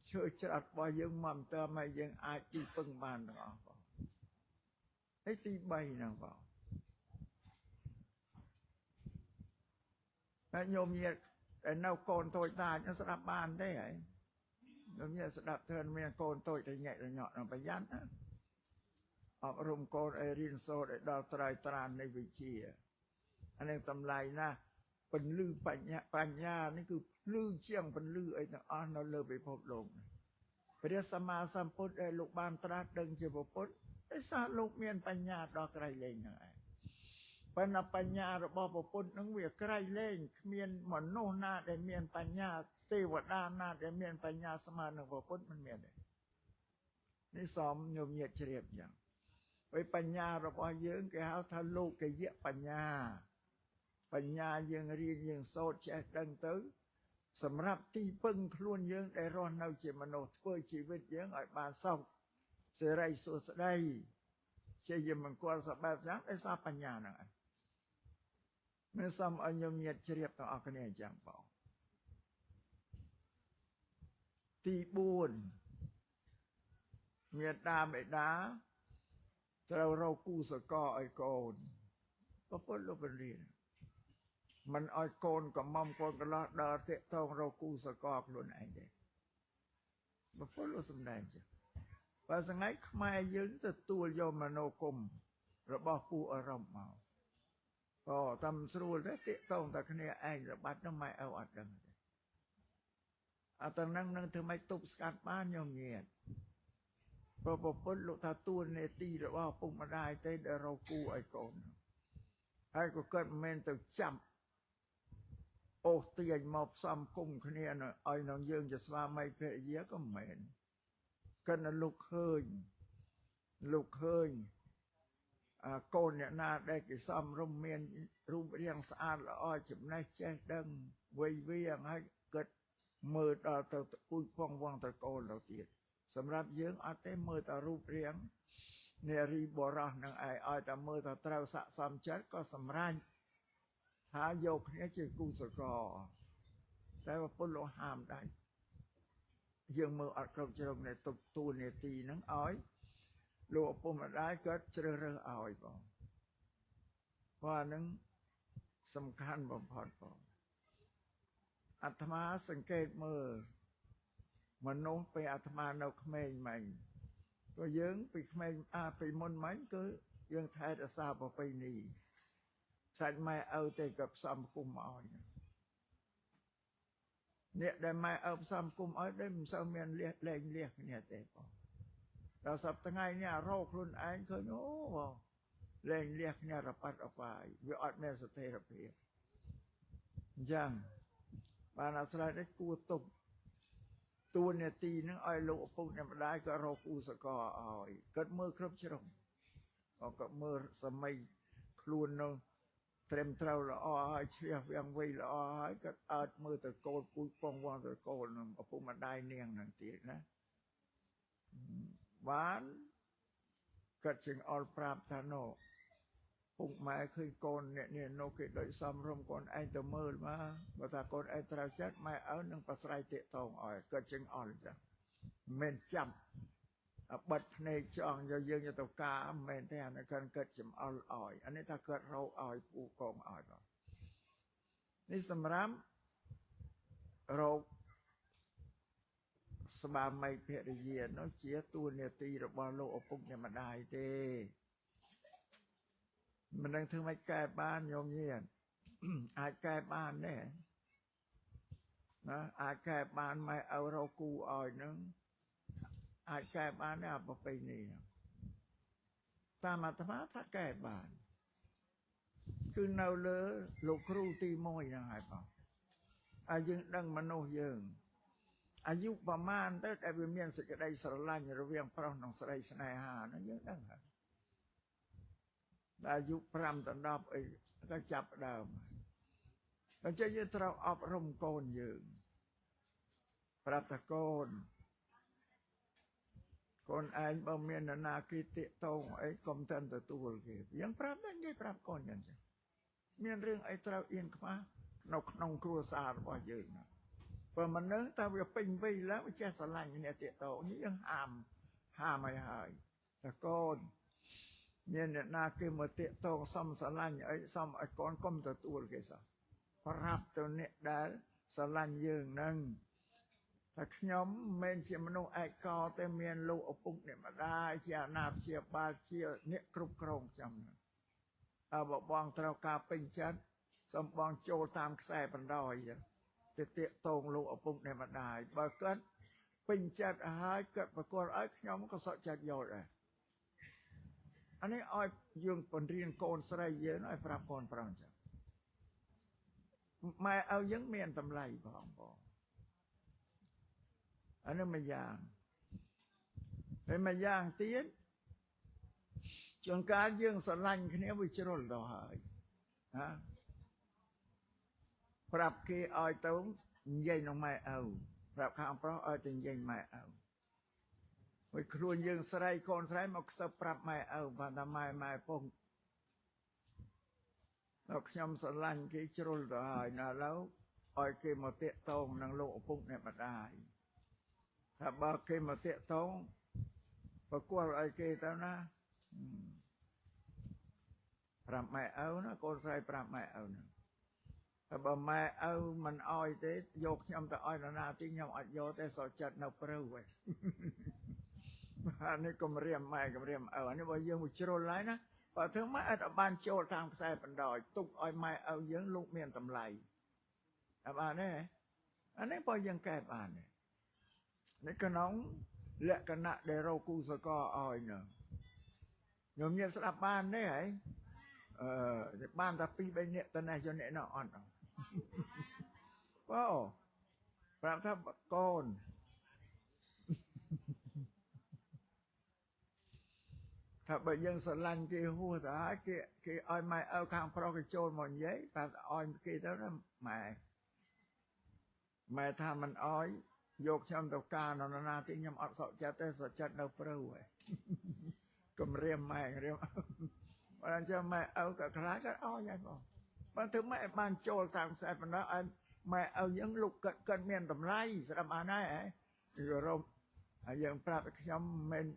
ឈើច្រត់របស់យើងម៉ំតើមកយើងអាចទីពឹងបានទាំងអស់បងហើយទី3ហ្នឹងបងហើយញោមញាតិដែលនៅកូនតូចតាចស្ដាប់បានទេហើយញោមញាតិស្ដាប់ធ្វើមានកូនតូចតែញែករញក់ប្រយ័ត្នណាអប់រំកូនឲ្យរៀនសូត្រឲ្យដល់ត្រៃត្រាននៃវិជ្ជាអានេះតម្លៃណាស់ពន្លឺបញ្ញានេះគឺភ្លឺជាងពន្លឺអីទាំងអស់នៅលើពិភពលោកនេះព្រះសម្មាសម្ពុទ្ធដែលលោកបានត្រាស់ដឹងជាពុទ្ធឯសារលោកមានបញ្ញាដល់ក្រៃលែងហ្នឹងឯងប៉ុន្តែបញ្ញារបស់ពុទ្ធនឹងវាក្រៃលែងគ្មានមនុស្សណាដែលមានបញ្ញាទេវតាណាដែលមានបញ្ញាស្មើនឹងពុទ្ធមិនមានទេនេះសូមញោមញាតិជ្រាបយ៉ាងហើយបញ្ញារបស់យើងគេហៅថាលោកយៈបញ្ញាយើងរៀនយើងសូត្រចេះដឹងទៅសម្រាប់ទីពឹងខ្លួនយើងដែលរស់នៅជាមនុស្សធ្វើជីវិតយើងឲ្យបានសុខសេរីសុខស្ដីជាយមង្គលសបែបយ៉ាងឯសាបញ្ញាហ្នឹងឯងមិនសមឲ្យញោមញាតិជ្រាបទាំងអស់គ្នាអញ្ចឹងបងទី4មេត្តាបិតាត្រូវរកគូសកលឲ្យកូនប្រពន្ធលោកពលាមិនឲ្យកូនកំមកូនកន្លោះដើរតាក់ទងរកគូសកលខ្លួនឯងទេប្រពន្ធលោកសំដែងចឹងបើសងៃខ្មែរយើងទទួលយកមនោគមរបស់ពូអរ៉ុបមកតាមស្រួលទេតាក់ទងតែគ្នាឯងរបាច់នឹងម៉ែឪអត់ដឹងទេអត់ទាំងនឹងធ្វើម៉េចទប់ស្កាត់បានញោមញាតិព្រោះពុទ្ធលោកថាទួលនេតិរបស់ពុកម្ដាយទេដែលរកគូឲ្យកូនហើយក៏កើតមិនមែនទៅចាប់អូសទាញមកផ្សំគុំគ្នាឲ្យនឹងយើងជាស្វាមីភរិយាក៏មិនមែនកិនលោកឃើញកូនអ្នកណាដែលគេសំរុំមានរូបរាងស្អាតល្អចំណេះចេះដឹងវៃវាងហើយគិតមើលដល់ទៅពូជពងវងត្រកូលទៅទៀតសម្រាប់យើងអត់ទេមើលតែរូបរាង នារីបរោះនឹងឯងឲ្យតែមើលទៅត្រូវស័ក្តិសមចិត្តក៏សម្រេចថាយកគ្នាជាគូសកលតែប្រពន្ធលោកហាមដែរយើងមើលអត់គ្រប់ជ្រុងនៃទុកទួលនេតិហ្នឹងឲ្យលោកឪពុកម្ដាយគាត់ជ្រើសរើសឲ្យបងព្រោះអានឹងសំខាន់បំផុតបងអាត្មាសង្កេតមើលមនុស្សពេលអាត្មានៅក្មេងមិញក៏យើងពីក្មេងពីមុនមិញគឺយើងថែរក្សាប្រពៃណីសាច់ម៉ែឪទេក៏ផ្សំគុំឲ្យអ្នកដែលម៉ែឪផ្សំគុំឲ្យដូចមិនសូវមានលែងលះគ្នាទេបងដល់សប្តាហ៍ថ្ងៃនេះរកខ្លួនឯងឃើញអូបងលែងលះគ្នារប៉ាត់របាយវាអត់មានស្ថិរភាពអញ្ចឹងបានអាស្រ័យនេះគួរទុកទួលនេតិនឹងឲ្យលោកឪពុកអ្នកម្ដាយក៏រកគូសកលឲ្យគាត់មើលគ្រប់ជ្រុងក៏មើលសម័យខ្លួននោះត្រឹមត្រូវល្អហើយជ្រះវាំងវៃល្អហើយគាត់អត់មើលទៅកូនពូជពងវងទៅកូននឹងឪពុកម្ដាយនាងនឹងទៀតណាបានគាត់จึงអល់ប្រាប់ថាណូពុកម៉ែឃើញកូនអ្នកនេះនោះគេដូចសំរុំកូនឯងទៅមើលមកបើថាកូនឯងត្រូវចិត្តម៉ែឪនឹងប្រស្រ័យតាកតងឲ្យគាត់จึงអល់ចឹងមិនចាំបិទភ្នែកចង់យកយើងទៅការមិនទេអានេះគាត់ចំអល់ឲ្យអានេះថាគាត់រកឲ្យពូកងឲ្យបងនេះសម្រាប់រោគស្បាមីភរិយានោះជាទួលនេតិរបស់លោកឪពុកអ្នកម្ដាយទេមិនដឹងធ្វើម៉េចកែបានញោមញាតិអាចកែបានទេណាអាចកែបានម៉ែឪរកគូឲ្យនឹងអាចកែបានទេប្រពៃណីតាមអាត្មាថាកែបានគឺនៅលើលោកគ្រូទី1ហ្នឹងហើយបងហើយយើងដឹងមនុស្សយើងអាយុប្រមាណទៅដែលវាមានសេចក្តីស្រឡាញ់រវាងប្រុសនិងស្រីស្នេហាហ្នឹងយើងដឹងហើយដល់អាយុ5ដល់10អីក៏ចាប់ដើមអញ្ចឹងយើងត្រូវអប់រំកូនយើងប្រាប់ថាកូនឯងបើមាននរណាគេតាកតងអីកុំទៅទទួលគេយើងប្រាប់តែនិយាយប្រាប់កូនយ៉ាងចឹងមានរឿងអីត្រូវអៀនខ្មាស់នៅក្នុងគ្រួសាររបស់យើងណាព្រោះមនុស្សតើវាពេញវ័យឡើងវាចេះស្រឡាញ់អ្នកតាកតងនេះយើងហាមឲ្យហើយតែកូនមានអ្នកណាគេមកតាកតងសំស្រឡាញ់អីសំឲ្យកូនកុំទទួលគេសោះប្រាប់ទៅអ្នកដែលស្រឡាញ់យើងនឹងតែខ្ញុំមិនជាមនុស្សឯកោតែមានលោកឪពុកអ្នកម្ដាយជាអាណាព្យាបាលជាអ្នកគ្រប់គ្រងខ្ញុំបើបងត្រូវការពេញចិត្តសូមបងចូលតាមខ្សែបណ្ដោយទៅតាកតងលោកឪពុកអ្នកម្ដាយបើគាត់ពេញចិត្តហើយគាត់ប្រគល់ឲ្យខ្ញុំក៏សុខចិត្តយកដែរអានេះឲ្យយើងបង្រៀនកូនស្រីយើងឲ្យប្រាប់កូនប្រុសចឹងម៉ែឲ្យយើងមានតម្លៃបងអានេះមួយយ៉ាងហើយមួយយ៉ាងទៀតជួនកាលយើងស្រឡាញ់គ្នាវាជ្រុលទៅហើយណាប្រាប់គេឲ្យទៅនិយាយនឹងម៉ែឪប្រាប់ខាងប្រុសឲ្យទៅនិយាយម៉ែឪហើយខ្លួនយើងស្រីកូនស្រីមកខ្សឹបប្រាប់ម៉ែឪបានថាម៉ែពងដល់ខ្ញុំស្រឡាញ់គេជ្រុលទៅហើយណាឥឡូវឲ្យគេមកតាកតងនឹងលោកឪពុកអ្នកម្ដាយថាបើគេមកតាកតងប្រគល់ឲ្យគេទៅណាប្រាប់ម៉ែឪណាកូនស្រីប្រាប់ម៉ែឪណាតែបើម៉ែឪមិនអោយទេយកខ្ញុំទៅអោយនរណាទីខ្ញុំអត់យកទេសោចិត្តនៅព្រៅវិញអានេះកុំរៀមម៉ែកុំរៀមឪអានេះបើយើងមកជ្រុលហើយណាបើធ្វើម៉ែអត់បានចូលតាមខ្សែបណ្ដោយទុកឲ្យម៉ែឪយើងលោកមានតម្លៃអត់បានទេអានេះបើយើងកែបានទេនៅក្នុងលក្ខណៈដែលរកគូសកលឲ្យនោះខ្ញុំញៀនស្ដាប់បានទេហីបានតែ2 3នាក់តនេះយកអ្នកនោះអត់បងប្រាប់ថាកូនថាបើយើងស្រឡាញ់គេហួសទៅហើយគេឲ្យម៉ែឪខាងប្រុសគេចូលមកនិយាយប្រាប់ឲ្យគេទៅណាម៉ែថាមិនអោយយកខ្ញុំទៅការនរណាទីខ្ញុំអត់សក់ចិត្តទេសក់ចិត្តនៅព្រៅហ៎ cầm riêng mẹ mà cho mẹ ở cả khá cái o vậy không mà thứ mẹ ban trôi thằng sai mà nói mẹ ở những lúc cận miền tầm lai sẽ làm ăn ấy rồi rồi những prap trong mình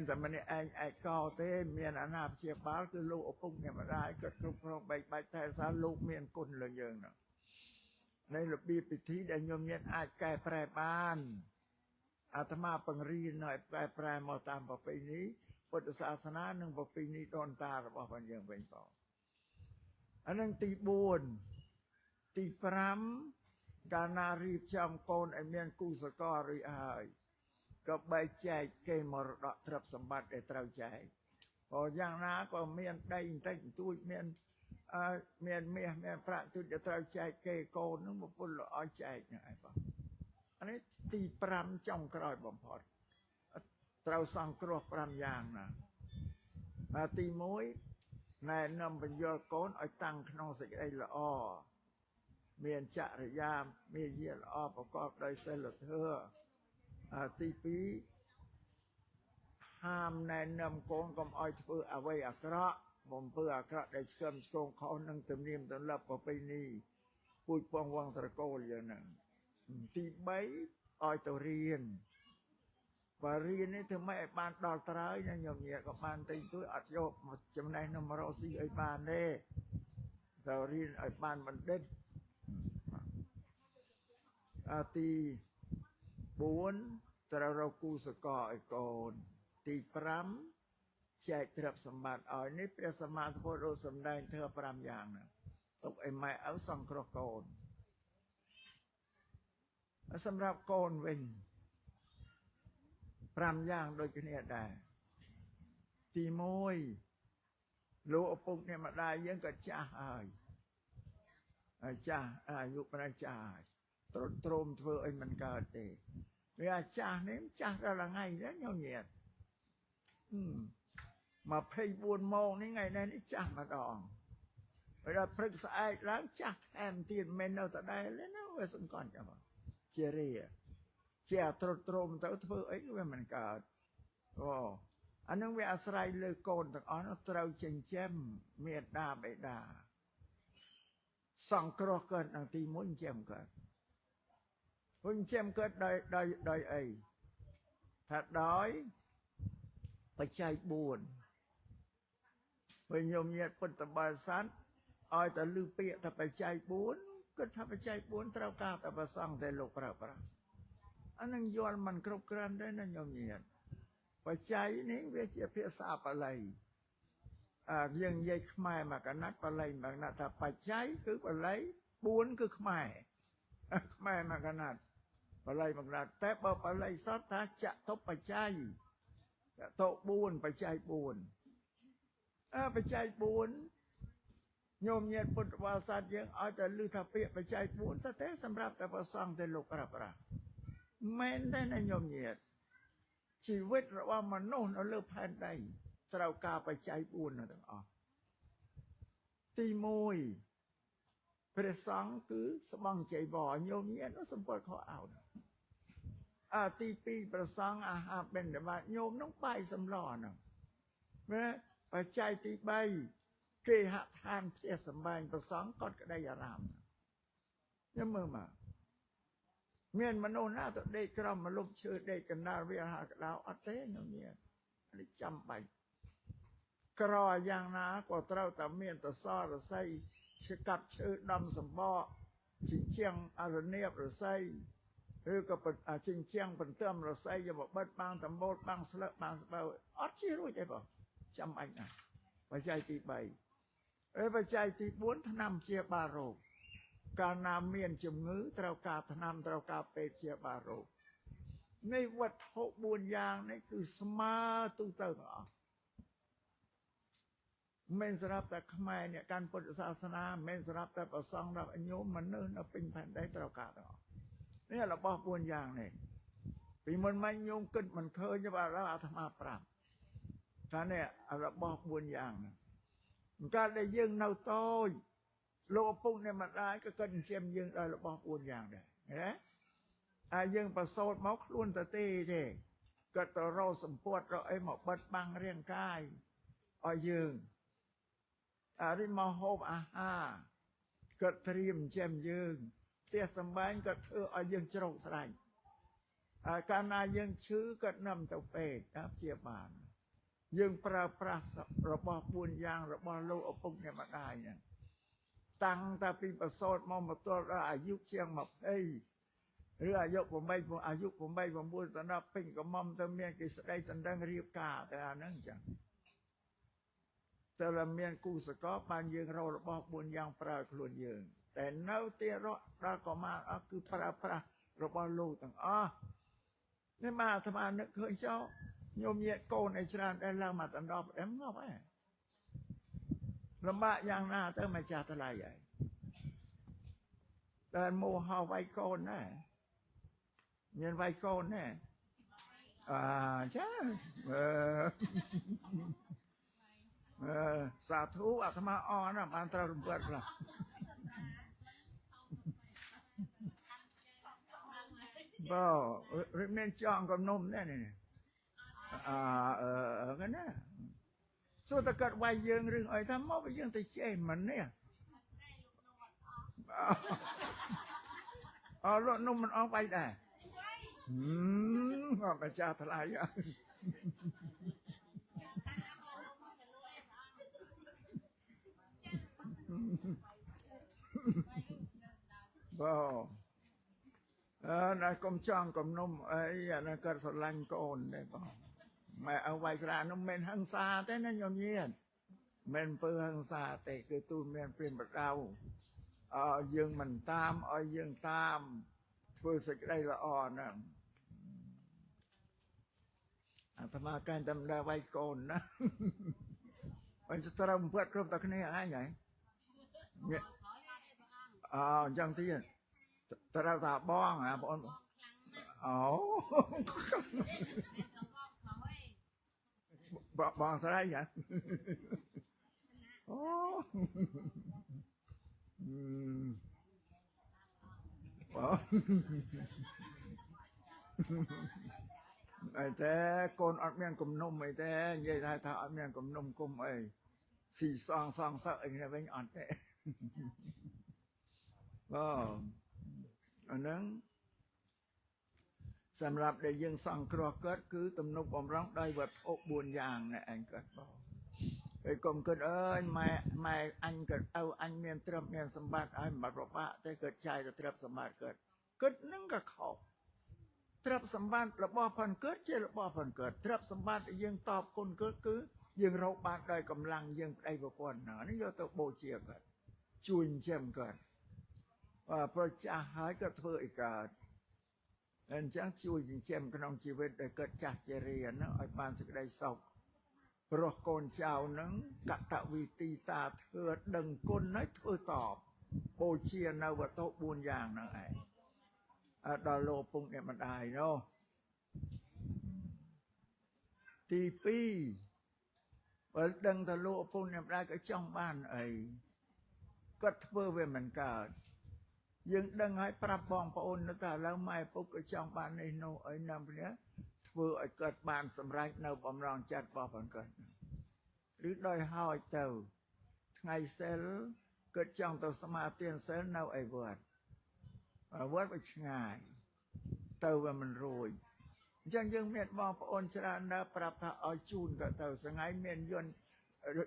แต่มันไอ้ก็เต้เมียนอนาบเชียบ้าคือลูกปุ่งเนี่ยมาได้ก็ทุกเราไปแทนซาลูกเมียนกุนเลยยังเนาะในระเบียบพิธีได้ยมเมียนอาจแก่แปรบ้านอาตมาปังรีหน่อยแปรมาตามประเพณีพุทธศาสนาหนึ่งประเพณีตอนตาเราบอกมันยังเป็นต่ออันนั้นตีบุญตีพรำการนารีจำโกนไอเมียนกูสกอรีอายก็ใบใจเกมรดกทรัพย์สมบัติได้เท่าใจพออย่างน้าก็เมียนได้แต่งตุ้ยเมียนพระตุ้ยจะเท่าใจเกโกนนึกว่าปุ่นละอ้อยใจยังไงบ้างอันนี้ตีปรำจ้องกรอยบ่มพอดเราสั่งกรวกปรำยางนะมาตีมวยนายนำเป็นยอดโกนอ้อยตั้งขนองสิไอละอ้อเมียนจะระยามเมียเยี่ยละอ้อประกอบโดยเซลล์เธอตีปีห้ามแนะนำโกงกำอ้อยเพื่อเอาไว้อักระบ่มเพื่ออักระได้เชื่อมโยงเขานั่งเต็มเนียมตลอดประเพณีปุยปองวังตะโกอย่างนั้นตีใบอ้อยตัวเรียนปารีนี่ถึงไม่บานดอกตรายนะโยมเนี่ยกับบานตีตัวอัดโยกมาจำในนมรสีไอ้บานเด้ตัวเรียนไอ้บานมันเด็ดตีบุญแต่เรากูสกอไอโกนตีพรำแจกทรัพย์สมบัติอ๋อนี่เปรียสมาธิโพธิสมได้เธอพรำอย่างนะตกไอไม้เอาสังเคราะห์โกนสำหรับโกนเว้นพรำอย่างโดยกันเนี่ยได้ตีมวยลูกปุกเนี่ยมาได้ยังกับจ้าจ้าอายุประจ้าตรมเธอไอ้มันเกิดเองเวลาจ้าเนี่ยจ้าอะไรไงแล้วเงียบมาเพย์บุญมองนี่ไงนั่นนี่จ้ามาดองเวลาพฤกษาล้างจ้าแทนตีนเมนเอาแต่ได้แล้วนะเวสังก่อนจะบอกเจริญเจ้าตรมเธอไอ้ก็มันเกิดโอ้อันนั้นเวลาใส่เลยโกนต่างอ๋อเราเตาเชงเจมเมียดาใบดาสังเคราะห์เกิดอันตีมุ่งเจมเกิดมุ่งเจมเกิดโดยไอ้ถ้าด้อยไปใจบุญเมื่อโยมเงียบปฏิบัติสันอ้อยแต่ลือเปียถ้าไปใจบุญก็ถ้าไปใจบุญเท่าก้าแต่ประสังแต่โลกประอันนั้นย้อนมันครบครันได้นั่นโยมเงียบปัจจัยนี้เวชเพียสาปอะไรยังยัยขมายมากันนัดอะไรมากันนัดถ้าปัจจัยคืออะไรบุญคือขมายมากันนัดอะไรมากันนัดแต่พออะไรสัตถะจะทบปัจจัยจะโตบุญปัจจัยบุญปัจจัยบุญโยมเงียพุทธวาสายังเอาแต่ลือทับเปียปัจจัยบุญสเตสำหรับแต่ประสังแต่โลกประแม้ได้ในโยมเงียชีวิตเราว่ามันโน่นเอาเลือกแผ่นใดเรากาไปใจบุญนะต่างออกตีมวยพระสังคือสมังใจบ่อโยมเนี่ยน้องสมบูรณ์เขาเอาตีปีพระสังอาหารเป็นแต่ว่าโยมน้องไปสำรอนะเมื่อไปใจตีใบเกหะทานเทียสมบัยพระสังก็ได้ยารามยังมือมาเมียนมโนนาตัวเด็กกรมมาลุกเชื่อเด็กกันนาเวียหากดาวอัตเต้นเมียนอันนี้จำไปกรออย่างนากว่าเราแต่เมียนแต่ซ้อหรือไส้เชื่อกับเชื่อดำสมบ่อชิงเชียงอารเนียบหรือไส้หรือก็เป็นชิงเชียงเป็นเติมหรือไส้อย่าบอกเบิดบางตำบลบางสลับบางสเปาอัดชี้รู้ใจป่ะจำไปนะปัจจัยตีใบปัจจัยตีบุญทนำเชียบาโรการนำเมียนจมงื้อเตรากาธนำเตรากาเปเชียบาโรในวัตถุบุญอย่างนี่คือสมาตุเตอร์เมนสรับแต่ขมายเนี่ยการพุทธศาสนาเมนสรับแต่ประสังรับอโยมมันเนิ่นเอาเป็นแผ่นได้เตรากาต่อเนี่ยเราบอกบุญอย่างนี่ปีมันไม่โยมขึ้นมันเคยจะว่าเราอาธรรมาปราบท่านเนี่ยเราบอกบุญอย่างนะการได้ยื่นเนาโต้ยโลปุ่งเนี่ยมันได้ก็เกินเชียมยื่นเราบอกบุญอย่างได้เห็นไหมยื่นประโสดมอกล้วนตะเต้เจ ก็ตรอสมปวดเราไอ้หมอบัดบังเรียงกายอ้อยยืงริมาโฮบอาหาก็เตรียมเจมยืงเตี้ยสมัยก็เธออ้อยยืงจรกสไลการนายยืงชื้อก็นำตัวเป็ดครับเจียบานยืงประระบอบบุญยางระบอบโลกปุกเนี่ยมาได้เนี่ยตั้งแต่ปีประโสดมองมาตัวอายุเชียงมาเอ้ยหรืออายุผมใบผมบุญตอนนั้นเป็นก็มอมตะเมียกิสได้ตันดังเรียบกาแต่อันนั้นจังแต่ละเมียนกูสกอบานยืงเราระบอบบุญยางปลาคลุนยืงแต่เนื้อเตี้ยเราก็มาคือระบอบโลกต่างนี่มาทำไมนึกเคยเจ้าโยมเยโกนไอชราได้ละมาตันดอบเอ็มก็ไปลำบากอย่างหน้าเติมมาจากทลายใหญ่แต่โมหะไวโกนนะเมียนไวโกนนะใช่สาธุอาตมาอ่อนนะมันตรารุ่มเปิดละบ่เมียนจองกับนมเนี่ยกันนะส่วนตะกัดวัยยืงเรื่องไอ้ทำมอไปยืงแต่เจ้มันเนี่ยรถนมมันออกไปได้ก็ไปจ้าทลายอ่ะบ่นายกรมช่างกรมนมไอ้นั่นก็สลันโกนได้บ่mà ở ngoài ra nó men hăng xa thế nó nhom nhiên men pư hăng xaแต่คือตูนmenเป็นบัดเราdương mình tam dương tam vừa sực đây làนะอาตมาการจำได้ไว้ก่อนนะมันจะตรมเพื่อครบตะคเนอะไรไงเนี่ยจังที่ตราตาบ้องบอนบองสไลด์อย่างไอ้แต่คนอัดเมียนกลมนมไอ้แต่ยัยไทยถ้าอัดเมียนกลมนมกลมไอ้สี่ซองสักไอ้เนี่ยเป็นอัดแต่ก็อันนั้นสำหรับได้ยังสั่งครอเกิดคือตำนุบอมร้องได้วัดอกบุญอย่างเนี่ยอันเกิดบอกไอ้กรมเกิดไม่อันเกิดเอาอันเมียนเตรียมเมียนสมบัติไอ้บัตรว่าแต่เกิดชายจะเตรียมสมบัติเกิดนั่งกับเขาเตรียมสมบัติระบอบพันเกิดเจ้าระบอบพันเกิดเตรียมสมบัติยังตอบคนเกิดคือยังเราบาดได้กำลังยังได้บุคคลหนานี่ยอตัวโบเชียเกิดจุนเชื่อมเกิดว่าพระเจ้าหายก็เธออีกการอันจังช่วยยิงเชื่อมขนมชีวิตได้เกิดจากเจริญนะไอ้ปานสึกได้ศกเพราะคนเจ้านั้นกัตวิตีตาเธอดึงคนนั้นเธอตอบโบเชียนวัตถุบุญอย่างนั่นไอ้ดอลโลปุ่งเนี่ยมันได้เนาะตีปีเปิดดังทะลุปุ่งเนี่ยได้ก็ช่องบ้านไอ้ก็เพื่อเวมันเกิดยังดังให้ปรับปองพระองค์นั่นแต่แล้วไม่ปุ๊บก็ช่องบ้านในโนไอ้นำเนี้ยเพื่อเกิดบ้านสำรักในบำรองจัดบ่อผลเกิดหรือโดยห้อยเต่าไงเซลเกิดช่องตัวสมาเตียนเซลในไอ้เวิร์ดไปง่ายเต่าว่ามันรวยยังเมียนมองพระองค์ชราณปรับถ้าเอาจูนกับเต่าสงายเมียนยน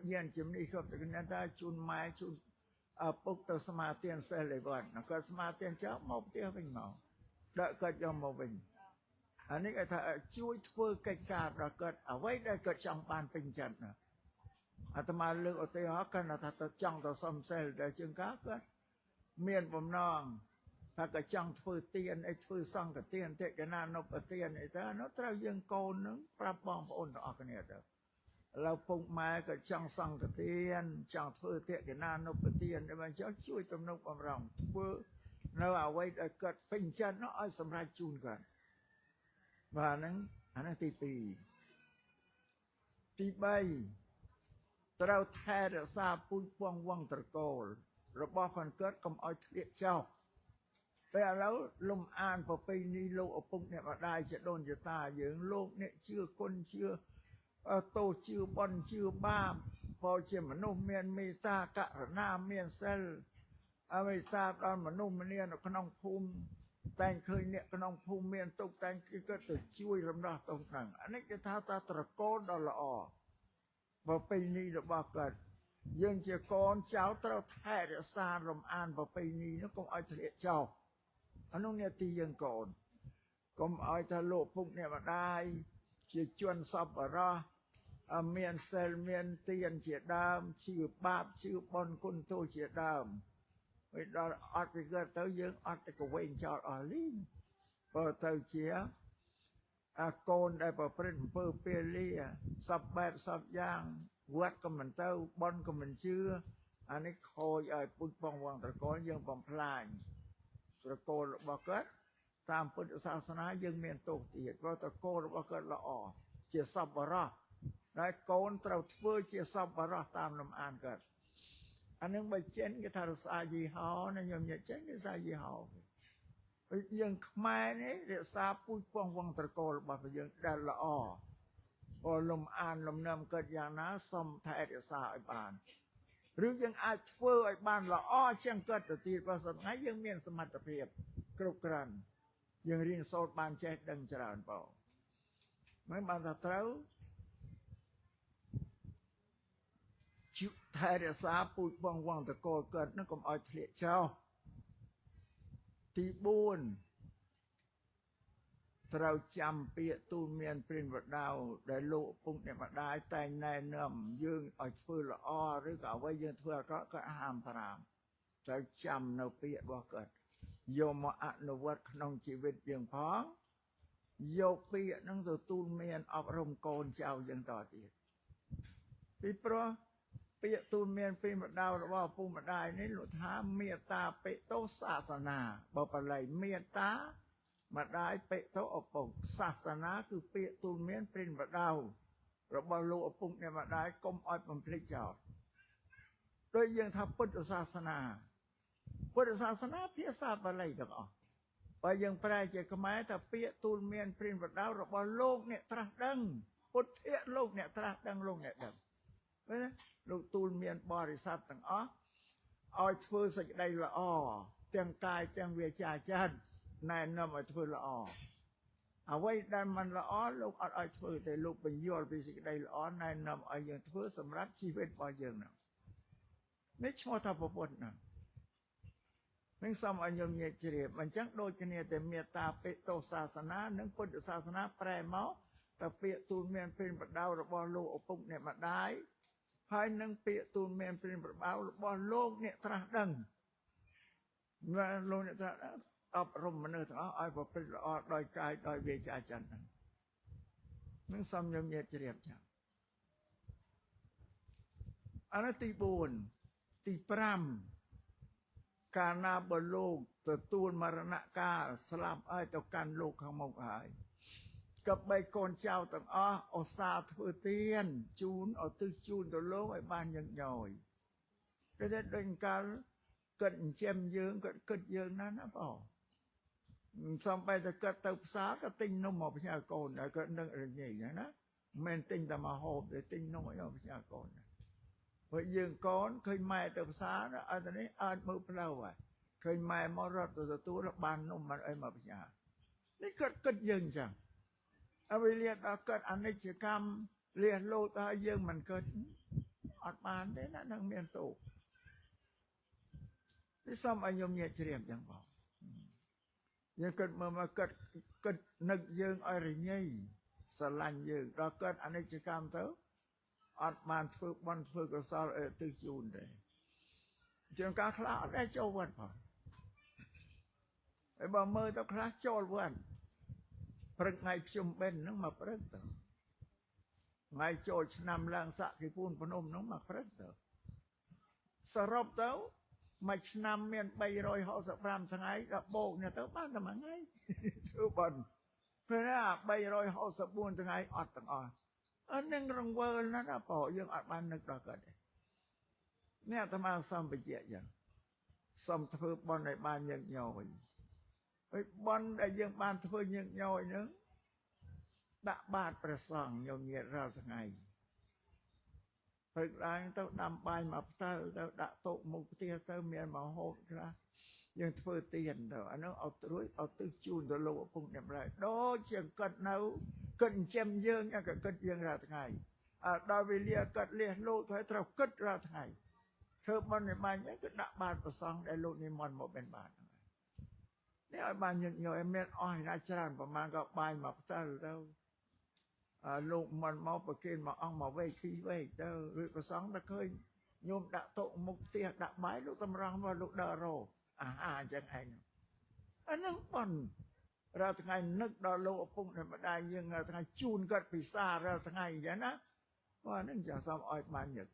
เย็นจิมนี่ครับแต่ก็นั่นได้จูนไม้จูนปุ๊บตัวสมาเตียนเซลเลยบ่นะก็สมาเตียนเจ้าหมอบเตี้ยเป็นหมอเด็กก็จะมาเป็นอันนี้ก็ถ้าช่วยช่วยกิจการเราเกิดเอาไว้ได้เกิดจังปานเป็นจันนะอาตมาเลือกเอาเตี้ยกันนะถ้าตัวจังตัวซ้ำเซลได้จึงก็เกิดเมียนผมน้องถ้าก็จังช่วยเตียนไอ้ช่วยสั่งกับเตียนเทกันนานบเตียนไอ้แต่เนาะเรายังโกนนึงปรับปองพระองค์ออกกันเนี่ยเด้อเราปุ่งไม้ก็จังสั่งกับเตียนจังเพื่อเทกันนานบเตียนไอ้มันจะช่วยตำนกบำรุงเพื่อเราเอาไว้เกิดเป็นจันเนาะไอ้สำราญจูนกันว่านั้นอันนั้นตีใบเราแท้แต่ซาปุยปวงวังตะโกลระบอบคนเกิดกำอ้อยเลี้ยเจ้า แต่แล้วลมอ่านพอไปนี้โลกอปุกเนี่ยมาได้จะโดนจะตายอย่างโลกเนี่ยเชื่อคนเชื่อโตเชื่อบอลเชื่อบ้าพอเชื่อมนุษย์เมียนเมตากะหน้าเมียนเซลอเมตาตอนมนุษย์มันเนี่ยขนมภูมิแต่งเคยเนี่ยขนมภูมิเมียนตกแต่งก็จะช่วยลำดับตรงนั้นอันนี้จะท้าตาตะโกนดอลอพอไปนี้เราบอกกันยังเชื่อกอนเจ้าเต้าแท้จะซาลมอ่านพอไปนี้นึกก็เอาทะเลเจ้าอันนู้นเนี่ยตียังก่อนก็เอาทะโลพุ่งเนี่ยมาได้เชี่ยจวนซับอะไรเมียนเซลเมียนเตียนเฉียดดามชื่อบาปชื่อบอลคุณโตเฉียดดามไม่ได้อัดไปเกิดเต้ายังอัดไปก็เวงจอดอลิงพอเต้าเฉียโกนได้พอเปรนเปอร์เปรียสับแบบสับย่างวัดก็มันเต้าบอลก็มันเชื่ออันนี้คอยไอ้ปุ่นปองวังตะกอนยังปองพลายตะโกนบอกเกิดตามพุทธศาสนายังเมียนตกตีเพราะตะโกนบอกเกิดละอ่อเจียสับบาระได้โกนเต้าเพื่อเจียสับบาระตามลำอ่านเกิดอันนึงไปเช่นก็ทารสายีหอนะยมเนี่ยเช่นก็สายีหอยังแม่เนี่ยเดี๋ยวซาปุ้ยปองวังตะโกนบอกไปยังได้ละอ่อพอลมอ่านลมนำเกิดอย่างนั้นสมแท้เดี๋ยวซาไอ้บานหรือยังอาจเพื่อไอ้บ้านละอ้อเชียงเกิดแต่ตีประสบไงยังเมียนสมรรถเพียบกรุบกรันยังเรียนโซดบานแจ๊ดดังจราจรเปล่าไม่บานตะเท้าชิวไทยเดสาปุยปองวังตะโกเกิดนั่นก็เอาเทเลเช้าตีบุญเราจำเปียตูเมียนเป็นวัดดาวได้โลปุ่งเนี่ยมาได้แต่ในเนื่อมยืงเอาเพื่อละอ้อหรือเอาไว้ยืงเพื่อก็ห้ามพรามเราจำเราเปียว่าเกิดโยมอนุวัตขนมชีวิตยังพ้องโยเปียนั่งตัวตูเมียนอบรมโกนเจ้ายังต่อตีปีโปรเปียตูเมียนเป็นวัดดาวว่าปุ่งมาได้นี่หลุดท้าเมียตาเปโตศาสนาบอกอะไรเมียตามาได้เปะโตอปงศาสนาคือเปะตูเมียนเป็นบัดดาวเราบรรลุอปงเนี่ยมาได้ก้มอ้อยมันพลิกจอดโดยยังทับพุทธศาสนาพุทธศาสนาเพียรทราบอะไรต่างๆไปยังแปลเจกหมายแต่เปะตูเมียนเป็นบัดดาวเราบรรลุเนี่ยตรัสดังพุทธเทศโลกเนี่ยตรัสดังโลกเนี่ยดังเพราะฉะนั้นลูกตูเมียนบริษัทต่างอ๋อเอาเพื่อสักใดละอ้อเตียงกายเตียงเวชาจันนายนำเอาเพื่อละอ้อเอาไว้ดันมันละอ้อลูกเอาเพื่อแต่ลูกเป็นยอดเป็นสิ่งใดละอ้อนายนำเอาอย่างเพื่อสำรับชีวิตบ่อย่างนั้นไม่ชอบทับปนนะนั่งซ้ำอันยมเยเจริญมันจังโดยกันเนี่ยแต่เมียตาเปโตศาสนาหนึ่งพุทธศาสนาแปรเมาแต่เปียตูนเมียนเป็นบัดดาวระบอโลอปุกเนี่ยมาได้ภายหนึ่งเปียตูนเมียนเป็นบัดดาวระบอโลกเนี่ยตรัสดังเมื่อโลกเนี่ยตรัสอบรมมนุษย์ทั้งอ้อยพอเป็นละอ้อโดยกายโดยเวชาจันทร์นั่งซ้ำยมเยเจริญจังอันนั้นตีบูนตีปรำการนาบโลกตัวตูนมรณะกาสลับอ้อยต่อการโลกข้างมองหายกับใบโกนเจ้าต่างเอาซาเถื่อเตียนจูนเอาตึกจูนตัวโลกไอ้บ้านยังย่อยก็ได้เดินการเกิดเชี่ยมเยืองเกิดเยืองนั้นนะเปล่าสมัยแต่เกิดเติบสาก็ติ้งนมมาพิชากรนะก็นึกอะไรอย่างนี้นะแม่ติ้งแต่มาหอบแต่ติ้งนมมาพิชากรนะเพราะยืงก้อนเคยแม่เติบสานะอันนี้อ่านมือเปล่าอ่ะเคยแม่มารอดตัวแล้วบานนมมันไอ้มาพิชานี่เกิดยืงจังเอาไปเรียนเกิดอนิจกรรมเรียนโลกยืงมันเกิดอัดบานได้นะนั่งเมียนโตที่ซ้ำอายมเนี่ยเฉลี่ยยังบอกยังเกิดมาเกิดนึกยืงอะไรเงี้ยสลันยืงเราเกิดอนิจกรรมเถอะอัดบานฝึกมันฝึกก็สอนตึกจูนเลยจนการคลาได้โจวันพอไอ้บ่มือต้องคลาโจวันพระไงพิมเป็นน้องมาพระเต๋อไงโจชนำลังสะกิพูนพนมน้องมาพระเต๋อสรุปเต๋อมาชนำเมียนใบรอยห่อสปรามทั้งไงกับโบกเนี่ยเต๋อบ้านทำไงทุกคนเพราะน่ะใบรอยห่อสปูนทั้งไงอดต่างอันนึงรังเวลนั่นนะพอยังอัดบ้านนึกเราเกิดเนี่ยทำไมซ้ำไปเจียอย่างซ้ำเธอบอลในบ้านยังย่อย បន់ដែលយើងបានធ្វើញឹកញយហ្នឹងដាក់បាតព្រះសង្ឃញោមញាតិរាល់ថ្ងៃព្រឹកឡើងទៅដាំបាយមកផ្ទាល់ទៅដាក់តុមុខផ្ទះទៅមានមហូបខ្លះយើងធ្វើទៀនទៅអានោះឲ្យរួចឲ្យទឹកជូនទៅលោកឪពុកអ្នកម្ដាយដូចជាគិតនៅគិតចិញ្ចឹមយើងក៏គិតយើងរាល់ថ្ងៃដល់វេលាគិតលះលោកទៅត្រូវគិតរាល់ថ្ងៃធ្វើបន់នេះបាញ់គឺដាក់បាតព្រះសង្ឃដែលលោកនិមន្តមកបិណ្ឌបាតនេះឲ្យបានញឹកញយមានអស់ណាច្រើនប្រហែលក៏បាយមកផ្ទាល់ទៅលោកមិនមកប្រគេនមកអង្គមកវេទីវេទៅឬប្រសងតែឃើញញោមដាក់តុមុខផ្ទះដាក់បាយលោកតម្រង់មកលោកដើររោអាហារអញ្ចឹងឯងអាហ្នឹងប៉ុនរាល់ថ្ងៃនឹកដល់លោកឪពុកអ្នកម្ដាយយើងរាល់ថ្ងៃជូនគាត់ពិសារាល់ថ្ងៃអញ្ចឹងណាបាទហ្នឹងចាំសូមឲ្យបានញឹក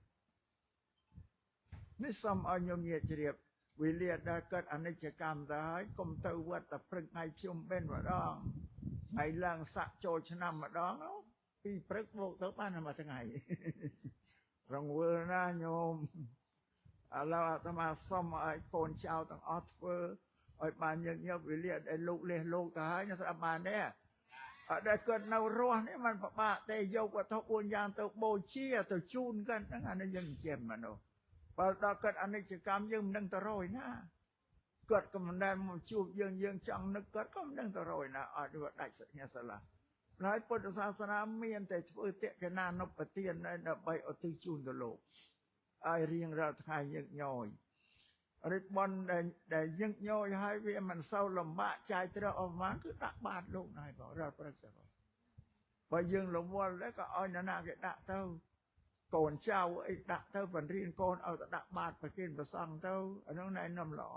នេះសូមឲ្យញោមញាតិជ្រាបវេលាដែលកើតអនិច្ចកម្មទៅហើយកុំទៅវត្តតែព្រឹកថ្ងៃភ្ជុំបិណ្ឌម្ដងថ្ងៃឡើងសាក់ចូលឆ្នាំម្ដងពីព្រឹកបូកទៅបានមួយថ្ងៃរង្វើណាញោមឥឡូវអាត្មាសុំឲ្យកូនចៅទាំងអស់ធ្វើឲ្យបានញឹកញាប់វេលាដែលលោកលះលោកទៅហើយស្ដាប់បានទេអត់ដែលគាត់នៅរស់នេះมันពិបាកទេយកវត្ថុ4យ៉ាងទៅបូជាទៅជូនគាត់ហ្នឹងអានេះយើងចិញ្ចឹមមនុស្សបើដល់គាត់អនិច្ចកម្មយើងមិនដឹងទៅរយណាគាត់ក៏មិនដែលមកជួបយើងចង់នឹកគាត់ក៏មិនដឹងទៅរយណាអត់ដូចដាច់សញ្ញាស្រឡះហើយពុទ្ធសាសនាមានតែធ្វើតេកណានុបទានដើម្បីឧទ្ទិសជូនទៅលោកឲ្យរៀងរាល់ថ្ងៃញឹកញយរិទ្ធបនដែលញឹកញយហើយវាមិនសូវលំបាកចាយត្រូវអស់បានគឺដាក់បាតលោកហើយបងរាល់ព្រឹកទៅបើយើងរវល់ដែរក៏ឲ្យនរណាគេដាក់ទៅកូនចៅអីដាក់ទៅបញ្រៀនកូនឲ្យទៅដាក់បាតប្រគេនព្រះសង្ឃទៅអានោះណែនាំល្អ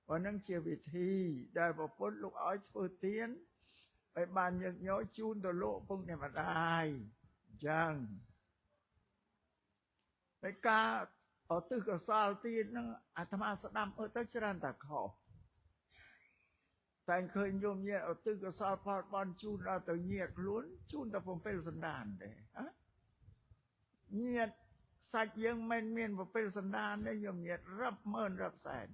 ព្រោះនឹងជាវិធីដែលប្រពន្ធលោកឲ្យធ្វើទានឲ្យបានញឹកញយជូនទៅលោកឪពុកអ្នកម្ដាយអញ្ចឹងហើយការឧទ្ទិសកុសលទានហ្នឹងអាត្មាស្ដាប់ទៅច្រើនតែខុសតែឃើញញោមញាតិឧទ្ទិសកុសលផលបន់ជូនដល់ទៅញាតិខ្លួនជូនតែ7សន្តានទេញាតិសាច់យើងមិនមាន7សន្តានទេញោមញាតិរាប់ម៉ឺនរាប់សែន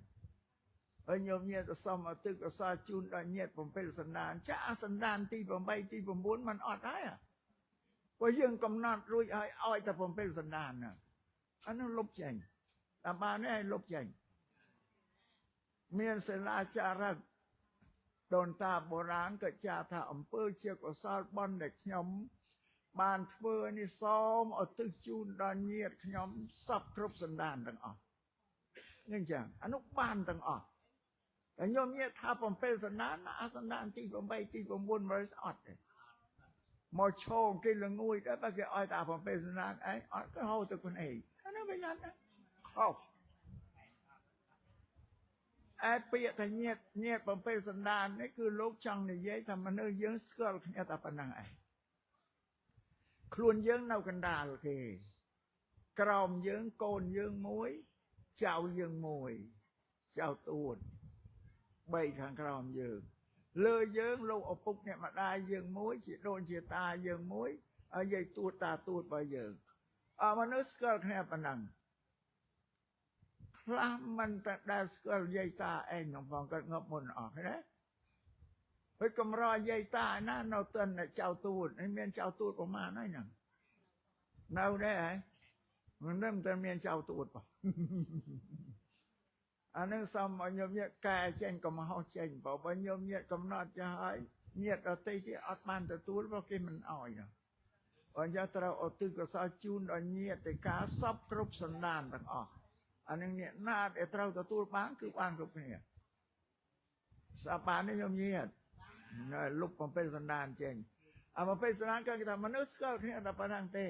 ហើយញោមញាតិសុំឧទ្ទិសកុសលជូនដល់ញាតិ7សន្តានចាសន្តានទី8ទី9มันអត់ហើយព្រោះយើងកំណត់រួចឲ្យតែ7សន្តានហ្នឹងអានោះលុបចេញតាមបាននេះឲ្យលុបចេញមានសិលាចារឹកដូនតាបុរាណក៏ចាថាអំពើជាកុសលបុណ្យដែលខ្ញុំបានធ្វើនេះសូមឧទ្ទិសជូនដល់ញាតិខ្ញុំសពគ្រប់សន្តានទាំងអស់នេះចឹងអានោះបានទាំងអស់តែញោមញាតិថា7សន្តានអាសន្តានទី8ទី9មិនស្អត់ទេមកឈោងគេល្ងួយដែរបើគេឲ្យតែ7សន្តានឯងអត់ក៏ហៅទៅខ្លួនឯងអានោះវាយ៉ាងណាខុសពាក្យថាញាតិ7សន្តាននេះគឺលោកចង់និយាយថាមនុស្សយើងស្គាល់គ្នាតែប៉ុណ្ណឹងឯងខ្លួនយើងនៅកណ្ដាលគេក្រោមយើងកូនយើងមួយចៅយើងមួយចៅទួត3ខាងក្រោមយើងលើយើងលោកឪពុកអ្នកម្ដាយយើងមួយជាដូនជាតាយើងមួយហើយយាយទួតតាទួតរបស់យើងមនុស្សស្គាល់គ្នាប៉ុណ្ណឹងខ្លះមិនតែដែលស្គាល់យាយតាឯងក្នុងផងគាត់ងប់មុនអស់ឃើញទេហើយកម្រយាយតាណានៅទិនចៅទួតហើយមានចៅទួតប្រមាណហើយហ្នឹងនៅដែរហ៎មិនតែមានចៅទួតបងអានឹងសំឲ្យញោមញាតិកែចេញកុំហោះចេញបើញោមញាតិកំណត់ចាស់ហើយញាតិដទៃទៀតអត់បានទទួលព្រោះគេមិនអោយណាអញ្ចឹងត្រូវឧទ្ទិសកុសលជូនដល់ញាតិការសពគ្រប់សន្តានទាំងអស់អានឹងអ្នកណាដែលត្រូវទទួលបានគឺបានគ្រប់គ្នាស្អាតបានទេញោមញាតិលុប7សន្តានចេញ7សន្តានគេថាមនុស្សស្គាល់គ្នាតែប៉ុណ្ណឹងទេ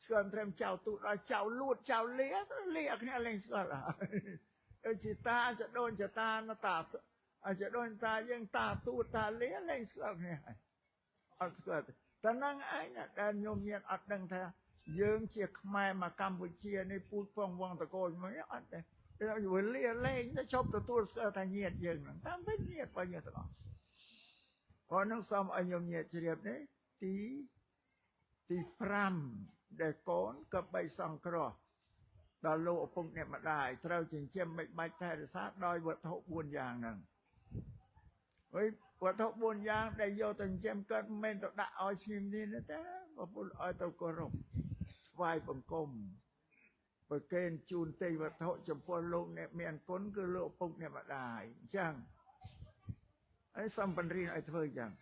ស្គាល់ត្រឹមចៅទូតដល់ចៅលួតចៅលាគ្នាលេងស្គាល់ជាតាចដូនជាតាណតាចដូនតាយើងតាទូតតាលាលេងស្គាល់គ្នាអត់ស្គាល់តែហ្នឹងឯងដែលញោមញាតិអត់ដឹងថាយើងជាខ្មែរមកកម្ពុជានេះពូជពងវងតកូនមកអត់ទេវេលាលេងទៅជប់ទទួលស្គាល់ថាញាតិយើងហ្នឹងតាមវិញញាតិបើយើងទាំងអស់ព្រោះនឹងសូមឲ្យញោមញាតិជ្រាបនេះទី5ដែលកូនក៏បីសង្គ្រោះដល់លោកឪពុកអ្នកម្ដាយត្រូវចិញ្ចឹមមិនបាច់ថែរក្សាដោយវត្ថុ4យ៉ាងហ្នឹង với vật thọ buồn giang để vô từng chém cơn men tao đã oi xìm đi nữa thế và buồn oi tao có rộng vai bằng công bởi kênh chun tây vật thọ chấm po lô nè miền cốn cứ lộ bông nè mà đài chăng ấy xong phần riêng ai thôi chăng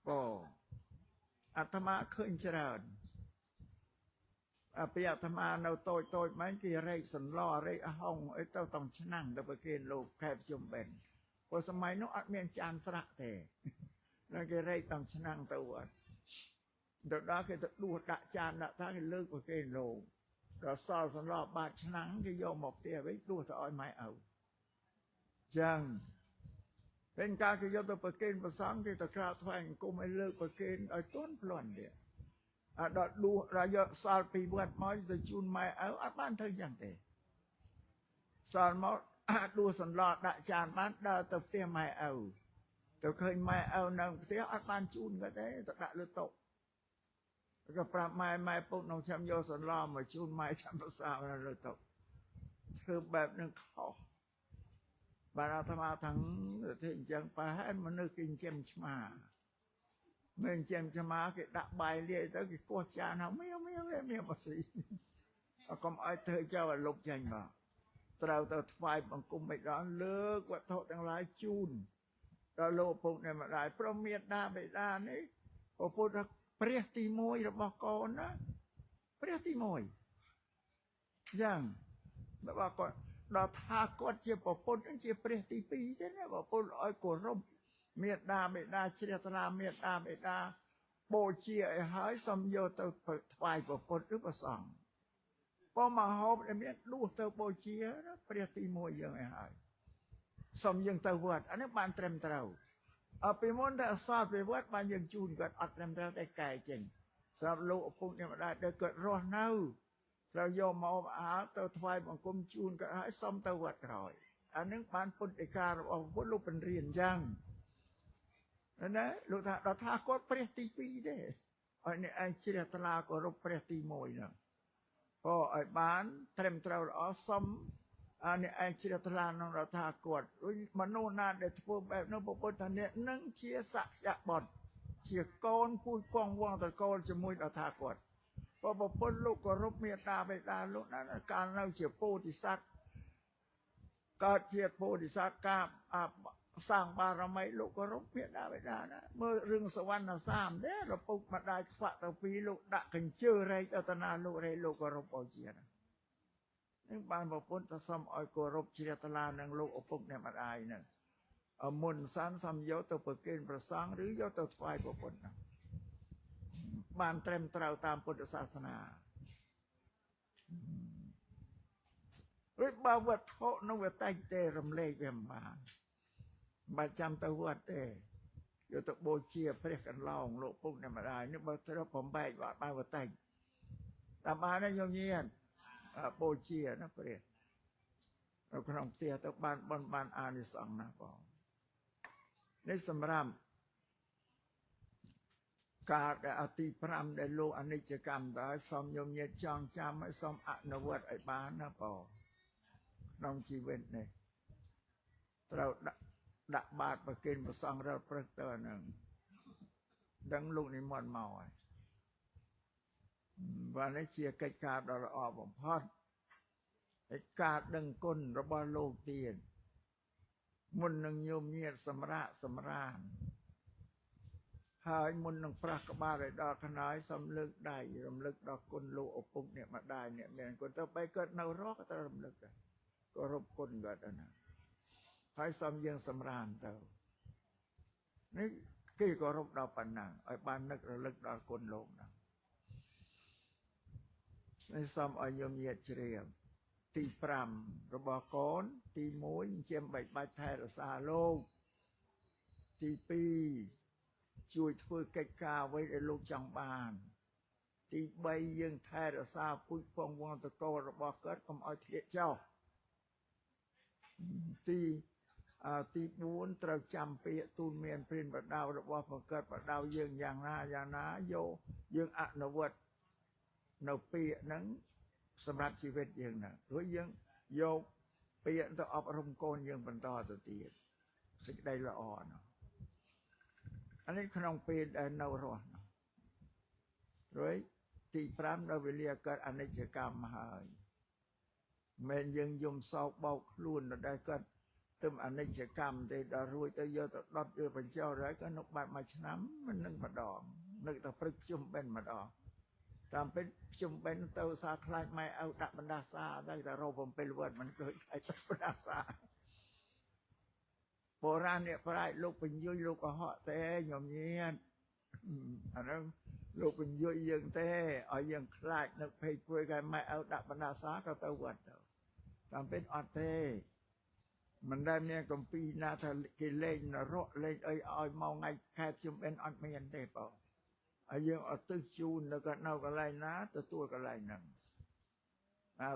bỏอาตมาเคยเจริญไปอาตมาเราโตยไม่กี่ไรสันล้อไรห้องไอ้เต้าต้องชนั่งแต่ประเคนโลกแคบจมเป็นพอสมัยนู้นอัดเมียนจานสระแต่แล้วกี่ไรต้องชนั่งตัวเดี๋ยวได้คือดูดะจานดะท่าคือเลิกประเคนโลกเราสอสันล้อบาดชนั่งที่โยมหมกเตี้ยไว้ดูแต่อ้อยไม้เอาจังเป็นการที่ยกตัวประเคนประสังที่ตะคราทวงกูไม่เลิกประเคนไอ้ต้นพลอนเดียดอดดูรายสารปีบวชมาจะจูนไม่เอาอัดบ้านเธออย่างเตะสารมาดูสันหลอดดัจานบ้านดาตบเตี้ยไม่เอาแต่เคยไม่เอาหนังเตี้ยอัดบ้านจูนก็ได้แต่ดัเลือดตกก็ปรับไม่ปุ๊บน้องชมโยสันหลอดมาจูนไม่ทำภาษาเลือดตกคือแบบนึงเขาบาราธรรมาทั้งที่จังไปให้มันนึกกินเจมชมาเมื่อเจมชมาก็ดับใบเรียแต่ก็กอดจานเขาไม่มาสิก็ไอ้เธอเจ้าหลบใจมาเราตัวไฟบางกุมไม่ร้อนเลิกวัดโทษทั้งหลายจูนเราโลภพวกนี้มาได้เพราะเมียดาไม่ได้นี่พอพูดเปรี้ยตีมวยเราบอกก่อนนะเปรี้ยตีมวยยังแล้วบอกก่อนเราทากอดเจียบปนนั่นเจียบเปรี้ยตีปีใช่ไหมบอกปนอ้อยโกรมเมียดาไม่ได้เชียตนาเมียดาไม่ได้โบเชียไอ้หายสมโยตัวไฟปนหรือประสังพอมาหอบไอ้เมียดูตัวโบเชียนะเปรี้ยตีมวยยังไอ้หายสมยังตัววัดอันนี้บานเต็มเต้าเอาไปมอนได้ซาไปวัดบานยังจูนก็อัดเต็มเต้าแต่ไก่จริงสำหรับโลกปุ่นเนี่ยมาได้เดี๋ยวเกิดร้อนเน่าเราโยมมาเอาตัวไฟบางกลมจูนก็หายสมตัววัดรอยอันนี้บานปุ่นไอ้การเอาพุทธลูกเป็นเรียนยังนั่นนะลูกเราท่าก็เปรี้ยตีปีได้อันนี้ไอ้เชียตลาก็รบเปรี้ยตีมวยเนาะพอไอ้บ้านเต็มเต้าเอาซ้ำอันนี้ไอ้เชียตลาเราท่ากดมโนนาเด็ดพวกแบบนั้นพวกคนท่านเนี่ยนั่งเชียสักจะบอดเชียก้อนพูดป้องว่างตะโกนจะมุยเราท่ากดพอบอกพ้นลูกก็รบเมียตาไปตาลูกนั้นการเราเชียโพธิสัตว์ก็เชียโพธิสัตว์กาสร้างบารมีลูกก็รบเมียตาไปตานะเมื่อเรื่องสวรรค์สามเด้เราปุกมาได้ขวะตะปีลูกดักกันเชื่อไรเจตนาลูกไรลูกก็รบเอาเชียนะนี่บานบอกพ้นจะซ้ำอ้อยก็รบเชียตลาหนังลูกเอาปุกเนี่ยมาได้เนี่ยมุนสันซ้ำเยอะตัวเปิดเกณฑ์ประสังหรือเยอะตัวไฟบอกพ้นนะบานเต็มเตาตามพุทธศาสนาเรื่องบาวัดโทนวัดใต้เตรำเล่เวียมบานบาจำตัววัดเตอยู่ตัวโบเชียเพื่อกันล่องโลกปุ๊กเนี่ยมาได้นี่บาเทระผมใบว่าบาวัดใต้ตามมาเนี่ยโยมเงียนโบเชียนะเพื่อเราครองเตียตัวบ้านอานิสังนะบอกในสมรามการอติพรำได้โลอนิจกรรมแต่สมยมเยจองจำไม่สมอนวัตไอ้บ้านนะปอน้องชีวิตเนี่ยเราดักบาดประเกินประสังเราประเตอร์หนึ่งดังลูกนิมนต์เมาวันนี้เชียร์กิจการเราออกผมพอดไอ้การดังก้นระบาโลกเตียนมุนหนึ่งโยมเงียสมราญหายมุนหนึ่งพระกบาเลยดอกขนายสำลึกได้รำลึกดอกก้นโลอปุกเนี่ยมาได้เนี่ยเมียนคนต่อไปเกิดนรกก็รำลึกได้ก็รบก้นเกิดนะหายสำยังสำราญเต่านี่กี่ก็รบดอกปันนังไอ้บ้านนึกระลึกดอกก้นโลกนะในซ้ำอายุเมียเฉียบตีปรำระบอกก้อนตีมวยเชี่ยมใบไม้ไทยรักษาโลกตีปีช่วยធ្វើកិច្ចការไว้ในโลกจังบานទី3យើងថែរក្សាពុជពងវងតកោរបស់គាត់កុំឲ្យធ្លាក់ចោលទី4ត្រូវចាំពាក្យទូលមានព្រានបដៅរបស់ប្រកើតបដៅយើងយ៉ាងណាយកយើងអនុវត្តនៅពាក្យហ្នឹងសម្រាប់ជីវិតយើងណារួចយើងយកពាក្យទៅអប់រំកូនយើងបន្តទៅទៀត សេចក្តីល្អនោះអានេះក្នុងពេលដែលនៅរស់នោះរួចទី5ដល់វេលាកើតអនិច្ចកម្មហើយមិនយើងយំសោកបោកខ្លួនដល់កើតទៅអនិច្ចកម្មទេដល់រួចទៅយកទៅដុតយកបញ្ចោហើយក៏នៅបាត់មួយឆ្នាំមិននឹងម្ដងនឹកតែព្រឹកជុំបិណ្ឌម្ដងតាមពេលជុំបិណ្ឌទៅសារខ្លាចម៉ែឪដាក់បណ្ដាសាទៅតែរោ7វត្តមិនឃើញខ្លាចដាក់បណ្ដាសាបុរាណអ្នកប្រាជ្ញលោកបញ្ញុយលោកកុហកទេញោមញាតអាហ្នឹងលោកបញ្ញុយយើងទេឲ្យយើងខ្លាចនឹកភ័យព្រួយគេម៉ែឪដាក់បណ្ដាសាក៏ទៅវត្តទៅតាមពេលអត់ទេមិនដែលមានកម្ពីណាថាគេលេងនរកលេងអីឲ្យមកថ្ងៃខែជុំបិណ្ឌអត់មានទេបងហើយយើងអត់ទៅជូននៅកន្លែងណាទទួលកន្លែងហ្នឹង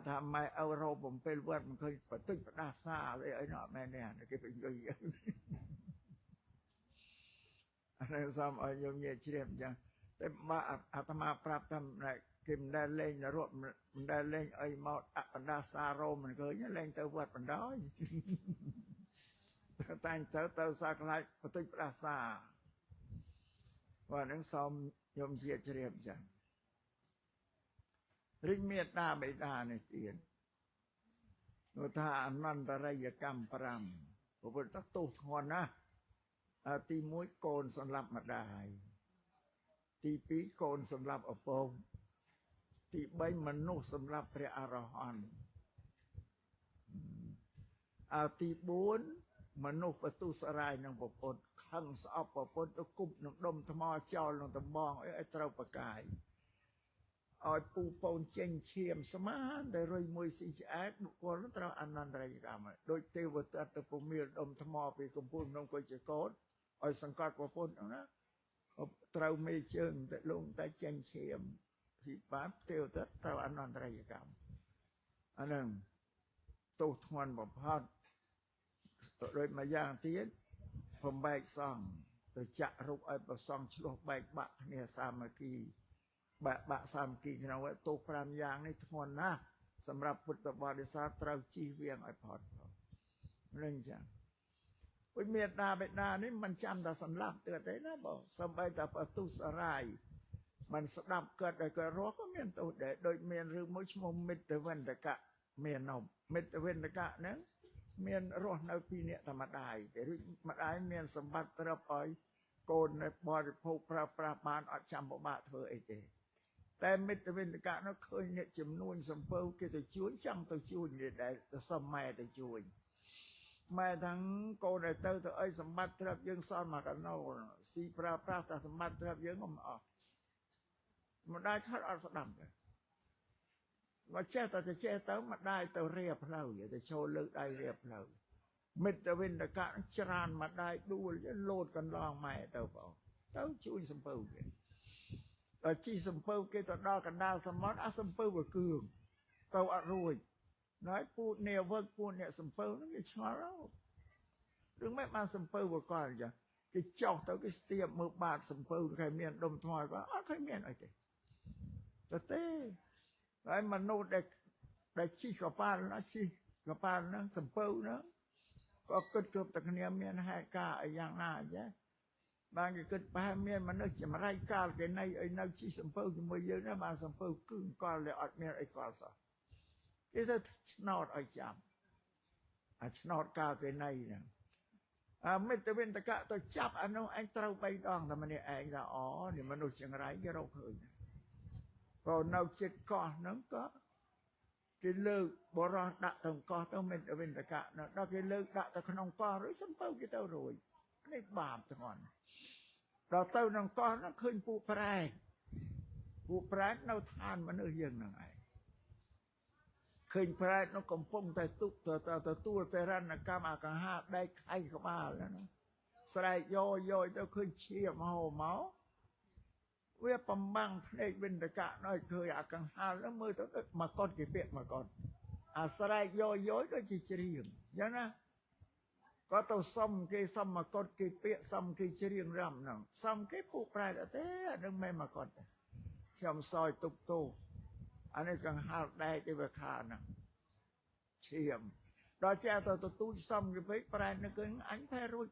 ថាម៉ែឪរោ7វត្តមិនឃើញបន្តិចផ្ដាសាអីនោះអត់មែនទេគេបញ្ញុយអានេះសំឲ្យញោមញាជ្រាបអញ្ចឹងតែបើអាត្មាប្រាប់ថាគេមិនដែលលេងនរកមិនដែលលេងអីមកដាក់បណ្ដាសារោមិនឃើញលេងទៅវត្តបណ្ដោយតែទៅសាខ្លាចបន្តិចផ្ដាសាបាទនឹងសូមញោមជាជ្រាបចឹងរិញមេត្តាបិតានេះទៀតនោះថាអនន្តរិយកម្ម5ព្រះពុទ្ធទោសធ្ងន់ណាស់ទី1កូនសម្លាប់ម្ដាយទី2កូនសម្លាប់ឪពុកទី3មនុស្សសម្លាប់ព្រះអរហន្តទី4មនុស្សបទុសរាយនឹងពុទ្ធខឹងស្អប់ពុទ្ធទៅគប់នឹងដុំថ្មចោលនឹងដំបងអីត្រូវប្រកាយឲ្យពូពូនចេញឈាមស្មានតែរុយមួយស៊ីឆ្អែតបុគ្គលត្រូវអនន្តរិយកម្មដោយទេវទត្តទៅពមៀលដុំថ្មពីកំពូលក្នុងកុជកោតឲ្យសង្កត់ពុទ្ធណាត្រូវមេជើងតែលងតែចេញឈាមពីបាបទេវទត្តត្រូវអនន្តរិយកម្មអានឹងទោសធ្ងន់បំផុតដោយមួយយ៉ាងទៀតពំបែកសង្ឃទៅចាក់រូបឲ្យប្រសងឆ្លោះបែកបាក់គ្នាសាមគ្គីបាក់សាមគ្គីក្នុងទោស5យ៉ាងនេះធ្ងន់ណាស់សម្រាប់ពុទ្ធបរិស័ទត្រូវជៀសវាងឲ្យផុតនឹងចឹងពុទ្ធមេត្តាបិតានេះមិនចាំតែសម្លាប់ទៀតទេណាបងសំបីតែបទុសរាយមិនស្ដាប់កើតឲ្យក៏រស់ក៏មានទោសដែរដូចមានរឿងមួយឈ្មោះមិត្តវិន្តកៈមាននំមិត្តវិន្តកៈហ្នឹងមានរស់នៅ2នាក់តែម្ដាយតែរួចម្ដាយមានសម្បត្តិត្រឹបឲ្យកូននៅបរិភោគប្រើប្រាស់បានអត់ចាំពិបាកធ្វើអីទេតែមិត្តវិន្តកៈនោះឃើញអ្នកចំនួនសំពៅគេទៅជួយចង់ទៅជួយនេះដែរទៅសុំម៉ែទៅជួយម៉ែទាំងកូនទៅអីសម្បត្តិត្រឹបយើងសល់មកកណោស៊ីប្រើប្រាស់តែសម្បត្តិត្រឹបយើងក៏មិនអស់ម្ដាយខាត់អត់ស្ដាប់ទេមកចេះតែចេះទៅម្ដាយទៅរៀបផ្លូវទៅចូលលើកដៃរៀបផ្លូវមិត្តវិន្តកៈច្រានម្ដាយដួលលោតកន្លងម៉ែទៅបងទៅជួយសំពៅគេដល់ជីសំពៅគេទៅដល់កណ្ដាលសមុទ្រអាសំពៅវាគឿងទៅអត់រួចហើយពូនេះវឹកពូអ្នកសំពៅហ្នឹងគេឆ្ងល់រឿងម៉េចបានសំពៅវាកលចាគេចោះទៅគេស្ទាបមើលបាតសំពៅគេមានដុំថ្មក៏អត់ឃើញមានអីទេទេហើយមនុស្សដែលជីកប៉ាល់ណាជីកប៉ាល់ហ្នឹងសំពៅហ្នឹងក៏គិតគ្រប់តែគ្នាមានហេតុការអីយ៉ាងណាអញ្ចឹងបានគេគិតប្រហែលមានមនុស្សចម្រៃកាលគេនៅអីនៅជីសំពៅជាមួយយើងណាបានសំពៅគឺកលដែលអត់មានអីកលសោះគេទៅឆ្នោតឲ្យចាំអាឆ្នោតកាលគេនៅហ្នឹងមិត្តវិន្តកៈទៅចាប់អានោះឯងត្រូវ3ដងតែម្នាក់ឯងថាអូនេះមនុស្សចង្រៃគេរកឃើញក៏នៅចិត្តកោះហ្នឹងក៏គេលើកបរោះដាក់ទៅកោះទៅមិត្តវិន្តកៈដល់គេលើកដាក់ទៅក្នុងកោះរួចសំពៅគេទៅរួចនេះបាបទាំងអស់ដល់ទៅក្នុងកោះហ្នឹងឃើញពួកប្រែនៅឋានមនុស្សយើងហ្នឹងឯងឃើញប្រែនោះកំពុងតែទទួលតែរណកម្មអកហាដែកខៃក្បាលណាស្រែកយោទៅឃើញឈាមហូរមកវាបំបាំងភ្នែកវិន្តកៈនោះឃើញអកង្ហាលនោះមើលទៅដូចមកកត់គេពាក់មកកត់អាស្រែកយោដូចជាច្រៀងអញ្ចឹងណាក៏ទៅសុំគេសុំមកកត់គេពាក់សុំគេច្រៀងរំហ្នឹងសុំគេពួកប្រែទេអានឹងមិនមកកត់ខ្ញុំសោយទុកទោអានេះកង្ហាលដែកទេវាខាហ្នឹងឈាម ដល់ជាទៅទូចសំគេពេកប្រែនៅគឺអញផែរួច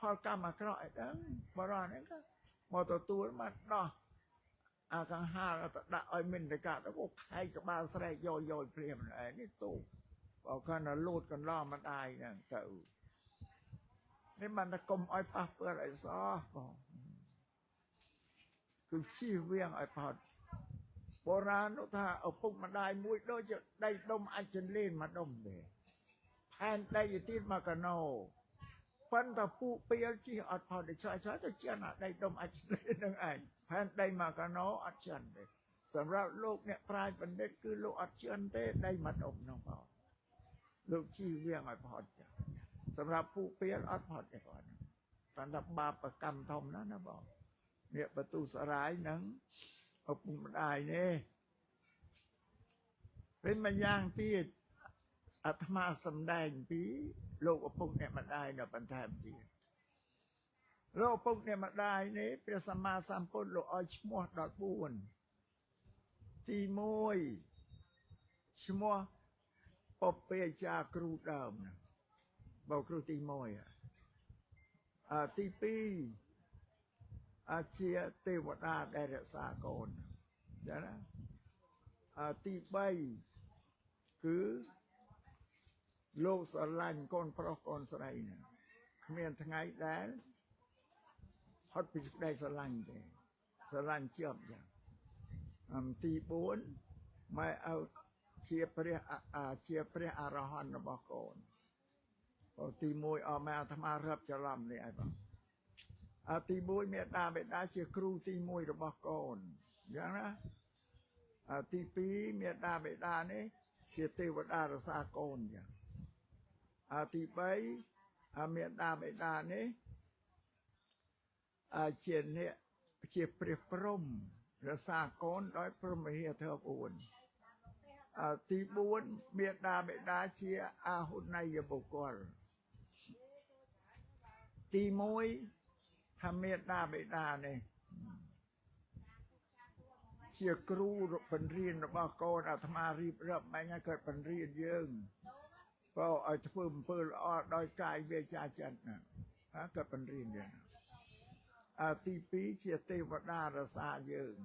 ផលកម្មអាក្រក់អីដឹងបរោះហ្នឹងក៏មកទទួលបានដោះអាកង្ហារទៅដាក់ឲ្យមានតកាទៅខែកក្បាលស្រែកយោយព្រាមឯនេះទូបើគាត់ទៅលូតកន្លងមិនដាយហ្នឹងទៅនេះមិនតែកុំឲ្យប៉ះពាល់អីសោះបងគឺជៀសវាងឲ្យផុតបុរាណនោះថាឪពុកម្ដាយមួយដូចជាដៃដុំអាចចលេនមកដុំទេផែនដីទៀតមកកណោប៉ុន្តែពួកពីលជិះអត់ផុតទេឆ្លើយទៅជាណាដៃដុំអាចចលេននឹងឯងផែនដីមកកណោអត់ជិនទេសម្រាប់លោកអ្នកប្រាជ្ញបណ្ឌិតគឺលោកអត់ជិនទេដៃមកដុំនោះបងលោកជិះវាងឲ្យផុតសម្រាប់ពួកពីលអត់ផុតទេបងប៉ុន្តែបាបកម្មធំណាស់ណាបងនេះបទុសរាយនឹងឪពុកម្ដាយនេះវិញម្យ៉ាងទៀតអាត្មាសំដែងពីលោកឪពុកអ្នកម្ដាយនៅបន្ថែមទៀតលោកឪពុកអ្នកម្ដាយនេះព្រះសម្មាសម្ពុទ្ធលោកឲ្យឈ្មោះ14ទី1ឈ្មោះពពាចាគ្រូដើមណាបោគ្រូទី1ទី2ជាទេវតាដែលរក្សាកូនចាណាទី3គឺលោកស្រឡាញ់កូនប្រុសកូនស្រីណាគ្មានថ្ងៃដែលផុតពីសេចក្តីស្រឡាញ់ទេស្រឡាញ់ជាប់យ៉ាងទី4ម៉ែឪជាព្រះអរហន្តរបស់កូនទី1អមអាត្មារាប់ច្រឡំនេះឲ្យបងទី1មេដាបេដាជាគ្រូទី1របស់កូនយ៉ាងណាទី2មេដាបេដានេះជាទេវតារក្សាកូនយ៉ាងទី3មេដាបេដានេះជាអ្នកជាព្រះព្រំរក្សាកូនដោយព្រមហេតុ4ទី4មេដាបេដាជាអាហុណីយបុគ្គលទី1ថាមេដាបេដានេះជាគ្រូបង្រៀនរបស់កូនអាត្មារៀបរាប់មិញឲ្យគាត់បង្រៀនយើងក៏ឲ្យធ្វើអំពើល្អដោយកាយវាចាចិត្តណាគាត់បង្រៀនយើងទី2ជាទេវតារក្សាយើង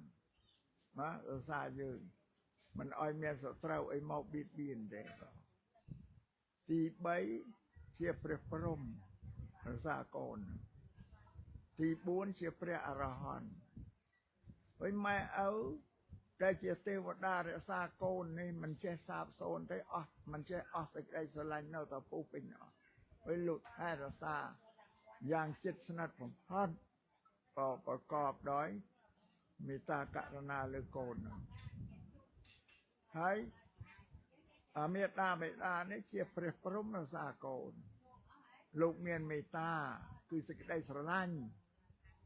ណារក្សាយើងមិនឲ្យមានសត្រូវអីមកបៀតបៀនទេទី3ជាព្រះព្រំរក្សាកូនទី4ជាព្រះអរហន្តវិញម៉ែឪដែលជាទេវតារក្សាកូននេះមិនចេះសាបសូន្យទេអស់មិនចេះអស់សេចក្តីស្រឡាញ់នៅតែពុះពេញអស់វិញលោកថែរក្សាយ៉ាងជិតស្និទ្ធបំផុតក៏ប្រកបដោយមេត្តាករុណាលើកូនហើយមេត្តាបេតានេះជាព្រះព្រំរក្សាកូនលោកមានមេត្តាគឺសេចក្តីស្រឡាញ់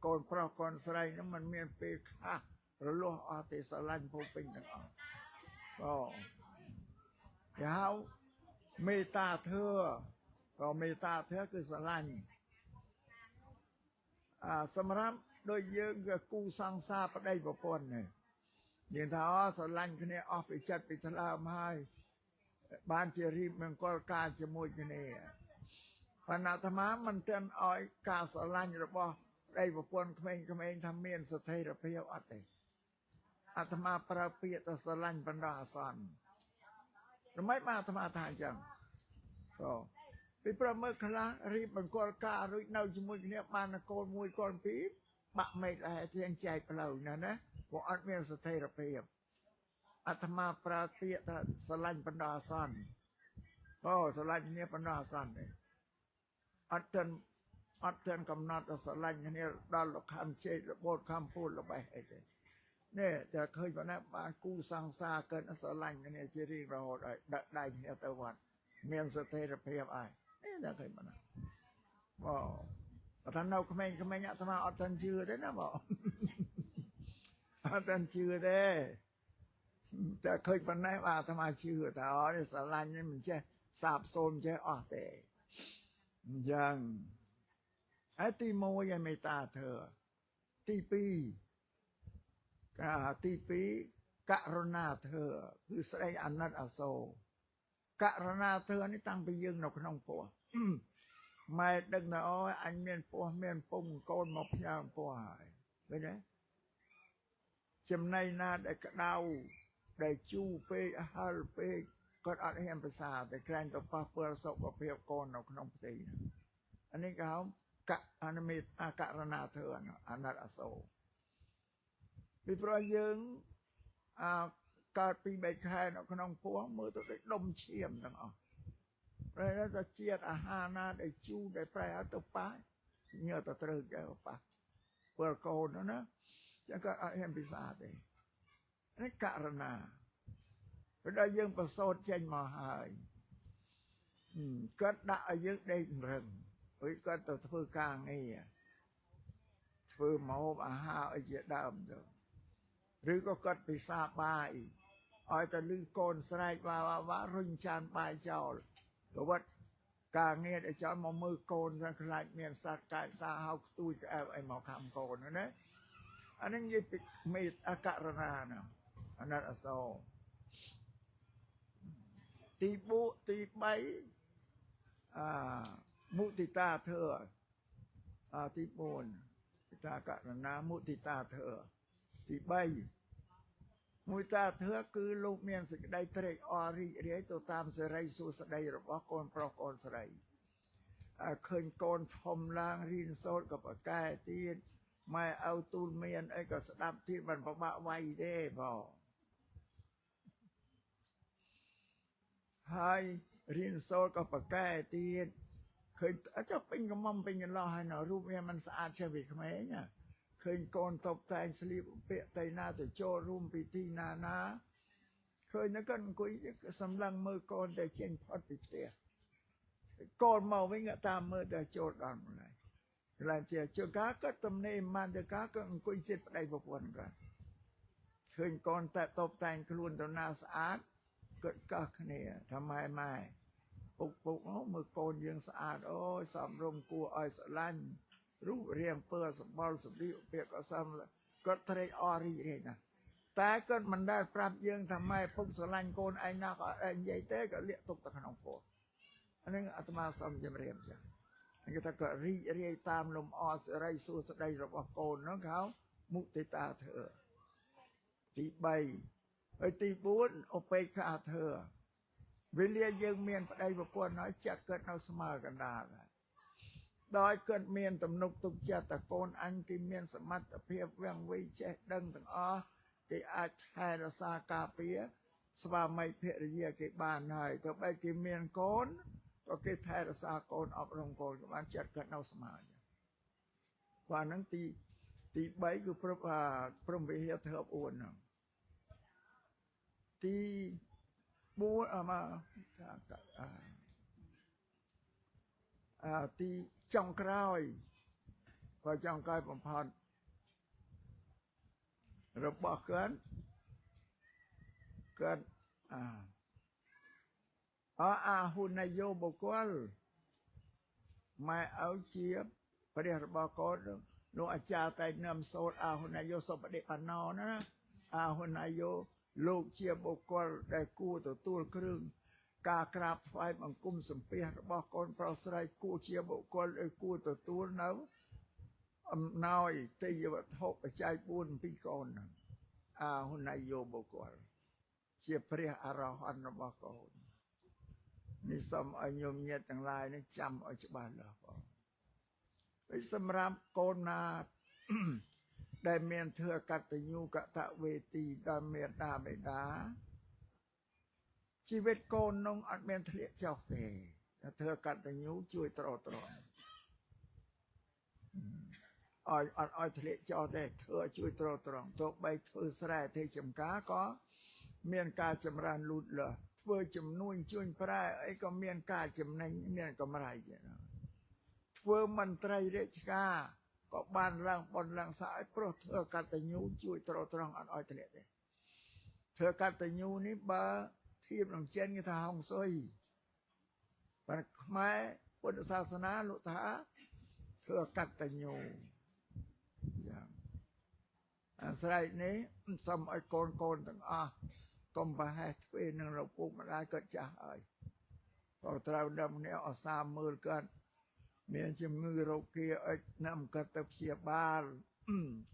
កូនប្រុសកូនស្រីនឹងមិនមានពេលខាស់រលាស់អស់ទេស្រឡាញ់ពុះពេញទាំងអស់គេហៅមេត្តាធម៌ក៏មេត្តាធម៌គឺស្រឡាញ់សម្រាប់ដោយយើងគឺគូសង្សារប្តីប្រពន្ធនេះយើងថាស្រឡាញ់គ្នាអស់ពីចិត្តពីថ្លើមហើយបានជារៀបមង្គលការជាមួយគ្នាបណ្ណាអាត្មាមិនទាន់ឲ្យការស្រឡាញ់របស់ប្តីប្រពន្ធក្មេងៗថាមានស្ថិរភាពអត់ទេអាត្មាប្រើពាក្យទៅស្រឡាញ់បណ្ដោះអាសន្នរំេចបានអាត្មាថាអញ្ចឹងពីព្រោះមើលខ្លះរៀបមង្គលការរួចនៅជាមួយគ្នាបានកូន1កូន2បាក់មេឃដែរទៀងចែកផ្លូវណាព្រោះអត់មានស្ថិរភាពអាត្មាប្រើពាក្យថាស្រឡាញ់បណ្ដោះអាសន្នស្រឡាញ់គ្នាបណ្ដោះអាសន្នទេអត់ទាន់កំណត់ស្រឡាញ់គ្នាដល់លខំជេករបូតខំពូលល្បេះអីទេនេះតែឃើញប៉ុណ្ណាបានគូសង្សារកើតស្រឡាញ់គ្នាជារៀងរហូតឲ្យដាក់ដៃគ្នាទៅវត្តមានស្ថិរភាពអីនេះតែឃើញប៉ុណ្ណាបើថានៅក្មេងៗអាត្មាអត់ទាន់ជឿទេណាបងអត់ទាន់ជឿទេតែឃើញប៉ុណ្ណេះបាទអាត្មាជឿថានេះស្រឡាញ់នេះមិនចេះសាបសូន្យចេះអស់ទេអញ្ចឹងហើយទី1ឲ្យមេត្តាធម៌ទី2ទី2ករុណាធម៌គឺស្ដីអាណិតអាសូរ ករណាធឿនេះតាំងពីយើងនៅក្នុងពោះម៉ែដឹងថាអូអញមានពោះមានពុំកូនមកផ្ញើពោះហើយឃើញទេចំណៃណាដែលក្តៅដែលជូរពេកហឹលពេកគាត់អត់ហ៊ានប្រសាតែក្រែងទៅប៉ះពាល់សុខភាពកូននៅក្នុងផ្ទៃអានេះគេហៅអនុមេតអករណាធឿអាណិតអសូរពីព្រោះយើងកើតពី3ខែនៅក្នុងពោះមើលទៅដូចដុំឈាមទាំងអស់ព្រោះតែជាតិអាហារណាដែលជូរដែលប្រែឲ្យទៅប៉ះញើទៅត្រូវគេប៉ះពលកូនណាចឹងក៏អត់ហ៊ានពិសាទេនេះករណាពេលដែលយើងប្រសូតចេញមកហើយគាត់ដាក់ឲ្យយើងដេករឹងហើយគាត់ទៅធ្វើការងារធ្វើម្ហូបអាហារឲ្យជាដើមទៅឬក៏គាត់ពិសាបាយឲ្យតែលឺកូនស្រែកវ៉ារុញចានបាយចោលក៏វត្តការងារដែលចោលមកមើលកូនថាខ្លាចមានសត្វកាចសាហៅខ្ទួយក្អែបអីមកខំកូនណាអានេះនិយាយពីមេតអករណាណាអាណិតអសូរទី3មុទិតាធឿទី4ទីតាករណាមុទិតាធឿទី3មុទិតាធឿគឺលោកមានសេចក្តីត្រេកអររីករាយទៅតាមសេរីសួស្តីរបស់កូនប្រុសកូនស្រីឃើញកូនធំឡើងរៀនសូត្រក៏ប្រកែទៀតម៉ែឪទូលមានអីក៏ស្ដាប់ទៀតមិនពិបាកវាយទេបងហើយរៀនសូត្រក៏ប្រកែទៀតឃើញចុះពេញកំមុំពេញកន្លោះហើយនៅរូបវាមិនស្អាតចេះពីក្មេងឃើញកូនតបតែងស្លៀកពាក់ទៅណាទៅចូលរួមពិធីណាឃើញហ្នឹងក៏អង្គុយសម្លឹងមើលកូនទៅចេញផុតពីផ្ទះកូនមកវិញក៏តាមមើលទៅចូលដល់ម្ល៉េះកន្លែងជាជួនកាលក៏ទំនេរមិនទៅកាលក៏អង្គុយចិត្តប្តីប្រពន្ធគាត់ឃើញកូនតែតបតែងខ្លួនទៅណាស្អាតគាត់កោះគ្នាថាម៉ែពុកមើលកូនយើងស្អាតអូយសំរុំគួរឲ្យស្រឡាញ់រូបរាងពើសម្បល់សម្លៀកពាក់ក៏សមគាត់ត្រេកអររីករាយណាស់តែគាត់មិនដែលប្រាប់យើងថាម៉ែពុកស្រឡាញ់កូនឯងណាក៏អត់និយាយទេក៏លាក់ទុកទៅក្នុងពោះអានេះអាត្មាសូមជម្រាបចា៎គេថាក៏រីករាយតាមលំអសេរីសួស្តីរបស់កូនហ្នឹងគេហៅមុទិតាធឿទី3ហើយទី4ឧបេក្ខាធឿវេលាយើងមានប្តីប្រពន្ធហើយចិត្តគាត់នៅស្មើកណ្ដាលដោយគាត់មានទំនុកទុកចិត្តតែកូនអញគេមានសមត្ថភាពវាំងវៃចេះដឹងទាំងអស់គេអាចថែរក្សាការពារស្វាមីភរិយាគេបានហើយទោះបីគេមានកូនក៏គេថែរក្សាកូនអប់រំកូនក៏បានចិត្តគាត់នៅស្មើបាទហ្នឹងទី3គឺព្រមវិហារធឿ4ហ្នឹងទី4ទីចុងក្រោយក៏ចុងក្រោយបំផុតរបស់គាត់អាហុនយោបុគ្គលម៉ែឪជាព្រះរបស់កូនលោកអាចារ្យតែនាំសូត្រអាហុនយោសុបដិបណ្ណោណាអាហុនយោលោកជាបុគ្គលដែលគួរទទួលគ្រឿងការក្រាបថ្វាយបង្គំសំពះរបស់កូនប្រុសស្រីគួរជាបុគ្គលដែលគួរទទួលនៅអំណោយទេយវត្ថុបច្ច័យ4ពីកូនអាហុនយោបុគ្គលជាព្រះអរហន្តរបស់កូននេះសូមឲ្យញោមញាតិទាំងឡាយនេះចាំឲ្យច្បាស់លាស់បងហើយសម្រាប់កូនណាដែលមានធឿកតញ្ញូកតវេទីដល់មេត្តាបិតាជីវិតកូននោះអត់មានធ្លាក់ចុះទេធឿកតញ្ញូជួយត្រត្រង់ឲ្យធ្លាក់ចុះទេធឿជួយត្រត្រង់ទោះបីធ្វើស្រែទេចំការក៏មានការចម្រើនលូតលាស់ធ្វើចំនួនជួញប្រែអីក៏មានការចំណេញមានកម្រៃធ្វើមន្ត្រីរាជការក៏បានឡើងបនឡើងសាយព្រោះធ្វើកតញ្ញូជួយត្រត្រង់អត់ឲ្យធ្លាក់ទេធ្វើកតញ្ញូនេះបើធៀបនឹងចិនគេថាហុងស៊ុយបើខ្មែរពុទ្ធសាសនាលោកថាធ្វើកតញ្ញូយ៉ាងអាស្រ័យនេះសូមឲ្យកូនទាំងអស់កុំប្រហែសទ្វេនឹងលោកពុកម្ដាយគាត់ចាស់ហើយ พอត្រូវដំនេះអសាមើលគាត់មានជំងឺរោគាអិចណាំគាត់ទៅព្យាបាល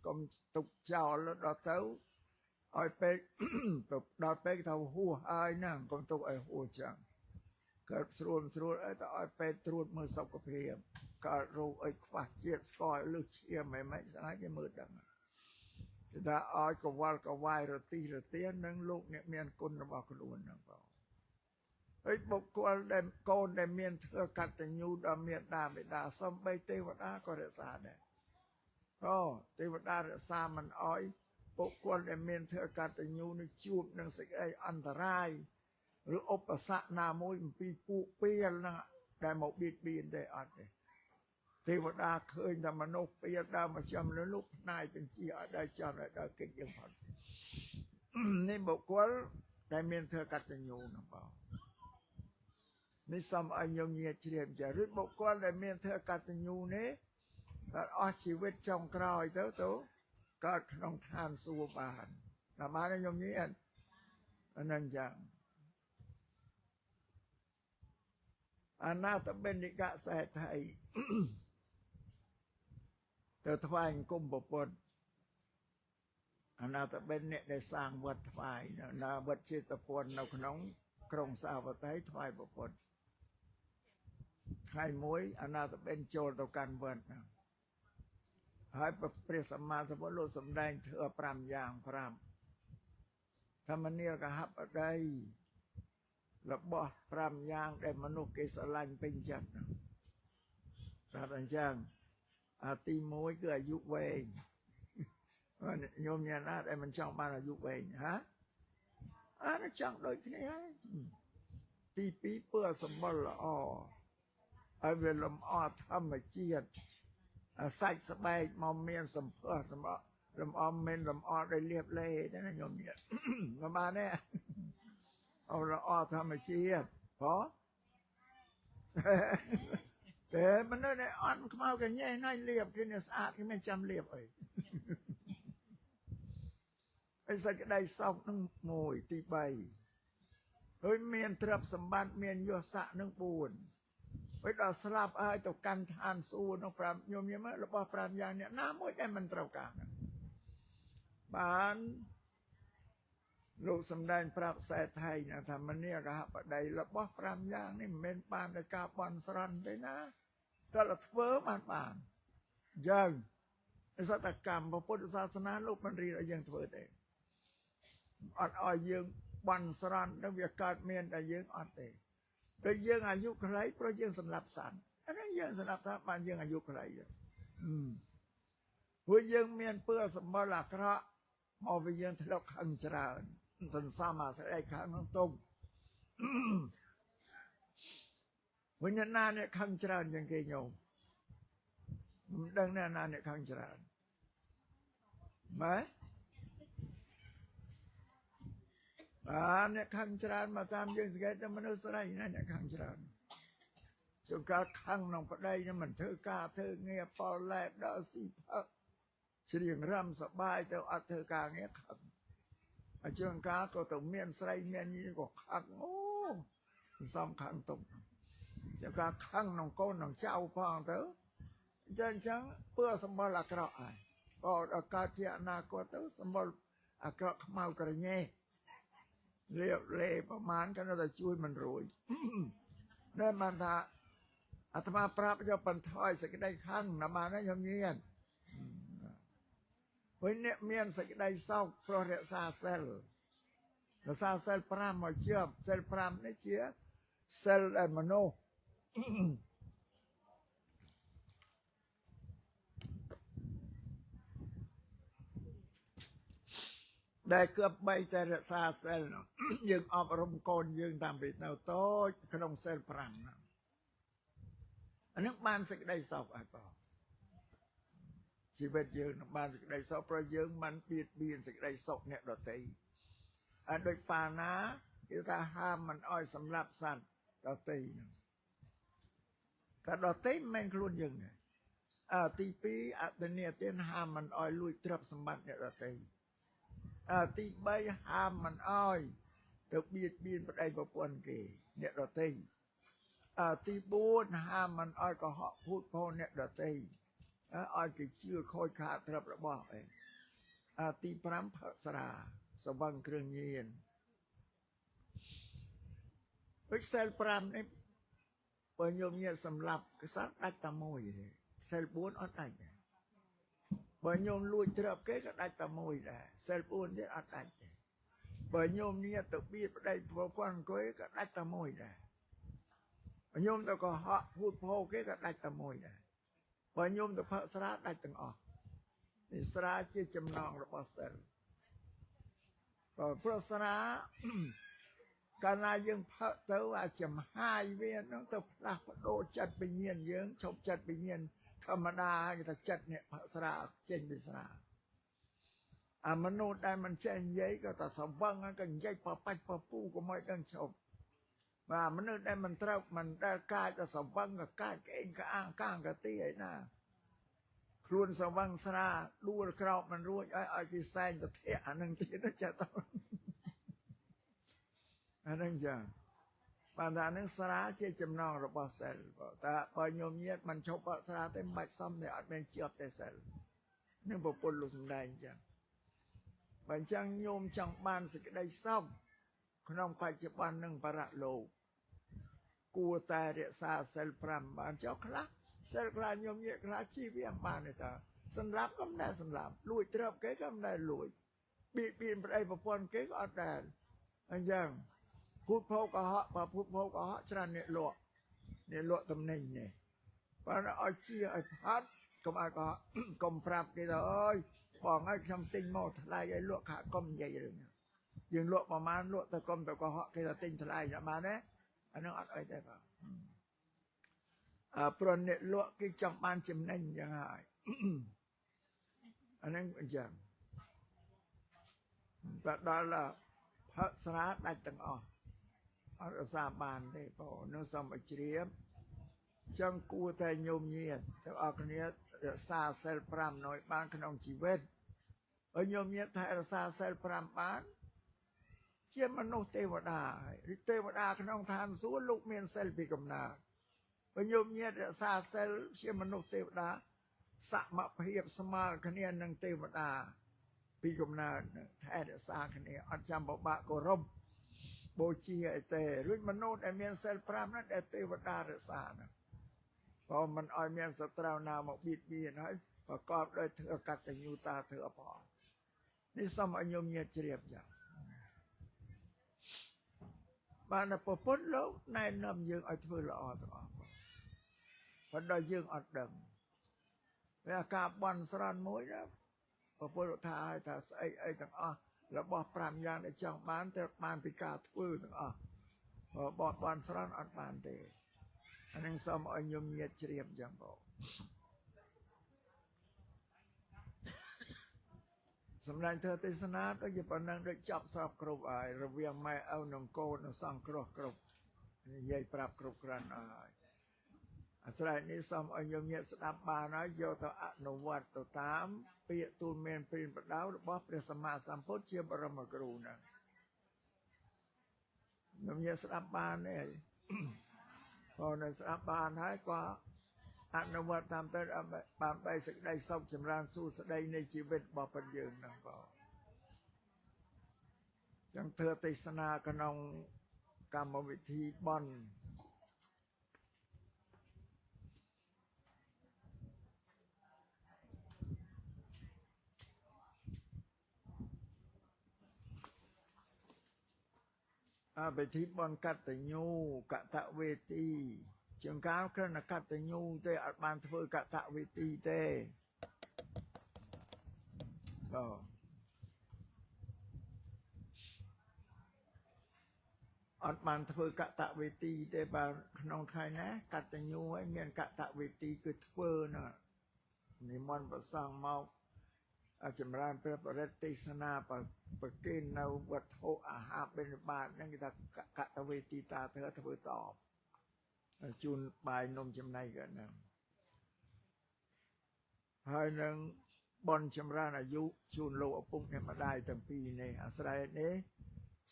កុំទុកចោលដល់ទៅឲ្យពេកដល់ពេកទៅហួសហើយណាកុំទុកឲ្យហួសចឹងកើតស្រួលអីទៅឲ្យពេកត្រួតមើលសុខភាពកើតរោគអីខ្វះជាតិស្ករលើសឈាមមិនស្អាតគេមើលដឹងគេថាឲ្យកវល់កវាយរទានឹងលោកអ្នកមានគុណរបស់ខ្លួនហ្នឹងបងហើយបុគ្គលដែលកូនដែលមានធ្វើកតញ្ញូដល់មេត្តាបិតាសំបីទេវតាក៏រក្សាដែរទេវតារក្សាមិនអោយបុគ្គលដែលមានធ្វើកតញ្ញូនឹងជួបនឹងសេចក្តីអន្តរាយឬឧបសគ្គណាមួយអំពីពួកពាលហ្នឹងដែលមកបៀតបៀនទេអត់ទេទេវតាឃើញតែមនុស្សពាលដើរមកចំលើលោកផ្នែកបញ្ជាឲ្យដល់ចំដល់កិច្ចយើងផុតនេះបុគ្គលដែលមានធ្វើកតញ្ញូហ្នឹងបងនេះសំឲ្យញញៀជ្រាបចាឬបុគ្គលដែលមានធ្វើកតញ្ញូនេះដល់អស់ជីវិតចុងក្រោយទៅកើតក្នុងឋានសួគ៌បានតាមបានញញៀអានឹងចឹងអនាតបិណ្ឌិកសេដ្ឋីទៅថ្វាយអង្គមពុទ្ធអនាតបិណ្ឌិដែលសាងវត្តថ្វាយនៅវត្តចេតពុននៅក្នុងក្រុងសាវត្តីថ្វាយពុទ្ធថ្ងៃមួយអនាតបិណ្ឌចូលទៅកាន់វត្តហ្នឹងហើយព្រះសម្មាសម្ពុទ្ធលោកសម្ដែងធ្វើ5យ៉ាង5ធម្មនាកហបតីរបស់5យ៉ាងដែលមនុស្សគេស្រឡាញ់ពេញចិត្តប្រាប់អញ្ចឹងទី1គឺអាយុវែងញោមញាណាដែលមិនចង់បានអាយុវែងអានោះចង់ដូចគ្នាហើយទី2ពើសម្បុរល្អឲ្យវាលំអធម្មជាតិសាច់ស្បែកមកមានសម្ផស្សលំអមានលំអដោយលៀបលេទេណាញោមញាប្រហែលនេះអរល្អធម្មជាតិតែមនុស្សដែលអត់ខ្មៅកញ៉េណៃលៀបគេស្អាតគេមិនចាំលៀបអីហើយសេចក្តីសោកនឹង1ទី3ហើយមានទ្រព្យសម្បត្តិមានយសស័ក្តិនឹង4ហើយដល់ស្លាប់ហើយទៅកាន់ឋានសួគ៌នោះ5ញោមមើលរបស់5យ៉ាងនេះណាមួយដែលមិនត្រូវការបានលោកសំដែងប្រាប់សេដ្ឋីណាថាមនីកហបតីរបស់5យ៉ាងនេះមិនមែនបានដោយការបន់ស្រន់ទេណាក៏ធ្វើបានយើងសតកម្មពុទ្ធសាសនាលោកមិនរៀនឲ្យយើងធ្វើទេអត់ឲ្យយើងបន់ស្រន់នឹងវាកើតមានតែយើងអត់ទេដូចយើងអាយុខ្លីព្រោះយើងសម្លាប់សត្វអានេះយើងសម្លាប់សត្វបានយើងអាយុខ្លីព្រោះយើងមានពើសម្បល់អាក្រក់មកវាយើងធ្លាប់ខឹងច្រើនសន្សំអាស្រ័យខាងនោះទុំវិញណាអ្នកខឹងច្រើនជាងគេញោមមិនដឹងណាអ្នកខឹងច្រើនម៉ែអ្នកខឹងច្រើនមកតាមយើងសង្កេតតែមនុស្សស្រីណាអ្នកខឹងច្រើនជួនកាលខឹងក្នុងប្តីនឹងមិនធ្វើការធ្វើងារប៉លឡែបដល់ស៊ីផឹកច្រៀងរំសបាយទៅអត់ធ្វើការងារខឹងហើយជួនកាលក៏ទៅមានស្រីមាននេះក៏ខឹងសំខឹងទុំជួនកាលខឹងក្នុងកូនក្នុងចៅផងទៅអញ្ចឹងពើសម្បល់អាក្រក់ហើយបើដល់កើតជាអនាគតទៅសម្បល់អាក្រក់ខ្មៅក្រញ៉េលៀបលេប្រមាណក៏នៅតែជួយមិនរួយដែលបានថាអាត្មាប្រាប់យកបន្ថយសេចក្តីខឹងណាបានហើយខ្ញុំញៀនវិញអ្នកមានសេចក្តីសោកព្រោះរក្សាសិល5មកជាប់សិល5នេះជាសិលដែលមនុស្សដែលគប់បីតែរក្សាសិលយើងអប់រំកូនយើងតាមពីនៅតូចក្នុងសិល5ហ្នឹងអានឹងបានសេចក្តីសោកអត់បងជីវិតយើងនឹងបានសេចក្តីសោកព្រោះយើងមិនបៀតបៀនសេចក្តីសោកអ្នកដទៃដូចបាណាគេថាហាមមិនអោយសម្លាប់សត្វដទៃហ្នឹងតែដទៃមិនមែនខ្លួនយើងទេទី2អតនិទានហាមមិនអោយលួចទ្រព្យសម្បត្តិអ្នកដទៃទី3ហាមមិនអោយទៅបៀតបៀនប្តីប្រពន្ធគេអ្នកដទៃ ទី4ហាមមិនឲ្យកុហកพูดโพអ្នកដទៃឲ្យគេជឿខូចខាតទ្រព្យរបស់ឯងទី5ផឹកស្រាសវឹងគ្រឿងញៀនវិសិល5នេះបើញោមញាតសម្លាប់ក្សត្រដាច់តែមួយសិល4អត់ដាច់ទេបើញោមលួចទ្រព្យគេក៏ដាច់តែមួយដែរសិល4ទៀតអត់ដាច់ទេបើញោមញាតទៅបៀតប្តីប្រពន្ធគេក៏ដាច់តែមួយដែរបើញោមទៅកុហកพูดโพគេក៏ដាច់តែមួយដែរបើញោមទៅផឹកស្រាដាច់ទាំងអស់នេះស្រាជាចំណងរបស់សិលបើព្រោះស្រាកាលណាយើងផឹកទៅចំហាយវានឹងទៅផ្លាស់ប្ដូរចិត្តវិញ្ញាណយើងឈប់ចិត្តវិញ្ញាណធម្មតាគេថាចិត្តនេះផឹកស្រាចេញពីស្រាមនុស្សដែលមិនចេះនិយាយក៏តែស្វឹងក៏និយាយបបាច់បពូក៏មិនដឹងឈប់មនុស្សដែលមិនត្រូវមិនដែលកាចតែស្វឹងក៏កាចក្អេងក្អាងកាងកទីឯណាខ្លួនស្វឹងស្រាដួលក្រោបមិនរួចឲ្យគេសែងទៅធាក់អានឹងទៀតចាទៅអានឹងចឹងបានថានឹងស្រាជាចំណងរបស់សិលតែបើញោមញាតមិនឈប់អត់ស្រាទេមិនបាច់សំទេអត់មានជាប់ទេសិលនឹងប្រពន្ធលោកសំដែងចឹងបើអញ្ចឹងញោមចង់បានសេចក្តីសុខក្នុងបច្ចុប្បន្ននឹងបរៈលោកគួរតែរក្សាសិល5បានចុះខ្លះសិលខ្លះញោមញាតខ្លះជីវាបានទេតាសម្រាប់ក៏មិនដែរសម្រាប់លួចទ្រព្យគេក៏មិនដែរលួចបៀតបៀនប្តីប្រពន្ធគេក៏អត់ដែរអញ្ចឹងพูดโพกុហកបើพูดโพកុហកច្រើនអ្នកលក់តំណែងនេះបើឲ្យជាឲ្យផាត់កុំឲ្យកុហកកុំប្រាប់គេថាអើយបងឲ្យខ្ញុំទិញមកថ្លៃឲ្យលក់ខាកុំនិយាយរឿងយើងលក់ប្រមាណលក់ទៅកុំទៅកុហកគេថាទិញថ្លៃតែបានទេអានោះអត់អីទេបងព្រោះអ្នកលក់គេចង់បានចំណេញយ៉ាងហើយអានឹងអញ្ចឹងតែដល់ផឹកស្រាដាច់ទាំងអស់អត់រក្សាបានទេបងនឹងសូមឲ្យជ្រាបចឹងគួរតែញោមញាតទាំងអស់គ្នារក្សាសិល5នៅបានក្នុងជីវិតហើយញោមញាតថារក្សាសិល5បានជាមនុស្សទេវតាឬទេវតាក្នុងឋានសួគ៌លោកមានសិលពីកំណើតបើញោមញាតរក្សាសិលជាមនុស្សទេវតាសមភាពស្មើគ្នានឹងទេវតាពីកំណើតថែរក្សាគ្នាអត់ចាំបបាក់គោរពបូជាអីទេរួចមនុស្សដែលមានសិល5ហ្នឹងដែលទេវតារក្សាហ្នឹងបើមិនឲ្យមានសត្រូវណាមកបៀតបៀនហើយប្រកបដោយធ្វើកតញ្ញូតាធ្វើអផលនេះសូមឲ្យញោមញាតជ្រាបយ៉ាងបានពុទ្ធលោកណែនាំយើងឲ្យធ្វើល្អទាំងអស់ប៉ុន្តែយើងអត់ដឹងវាការបន់ស្រន់មួយណាពុទ្ធថាឲ្យថាស្អីអីទាំងអស់របស់5យ៉ាងដែលចង់បានតែបានពីការធ្វើទាំងអស់បបន់ស្រន់អត់បានទេអានឹងសូមឲ្យញោមញាតជ្រាបយ៉ាងបងសម្ដែងធ្វើទេសនាដូចជាប៉ុណ្ណឹងដូចចប់សពគ្រប់ហើយរវាងម៉ែឪនិងកូននិងសង្គ្រោះគ្រប់និយាយប្រាប់គ្រប់គ្រាន់ហើយអាស្រ័យនេះសូមឲ្យញោមញាតស្ដាប់បានហើយយកទៅអនុវត្តទៅតាមពាក្យទូលមានព្រានប្រដៅរបស់ព្រះសម្មាសម្ពុទ្ធជាបរមគ្រូណាញោមញាតស្ដាប់បានទេបើនៅស្ដាប់បានហើយក៏អនុវត្តតាមទៅបានបីសេចក្តីសុខចម្រើនសួស្តីនៃជីវិតរបស់ពលយើងហ្នឹងបងចឹងធ្វើទេសនាក្នុងកម្មវិធីបន់ពិធីបន់កតញ្ញូកតវេទីជាងកាលគ្រាន់តែកតញ្ញូទេអត់បានធ្វើកតវេទីទេអត់បានធ្វើកតវេទីទេបើក្នុងថ្ងៃណាកតញ្ញូហើយមានកតវេទីគឺធ្វើណានិមន្តប្រសងមកចម្រើនព្រះបរិទ្ធទេសនាប្រគេននៅវត្ថុអាហារបិណ្ឌបាតហ្នឹងគេថាកតវេទីតាធ្វើតបជូនបាយនំចំណីក៏ហ្នឹងហើយនឹងបន់ចម្រើនអាយុជូនលោកឪពុកអ្នកម្ដាយទាំងពីរនេះអាស្រ័យនេះ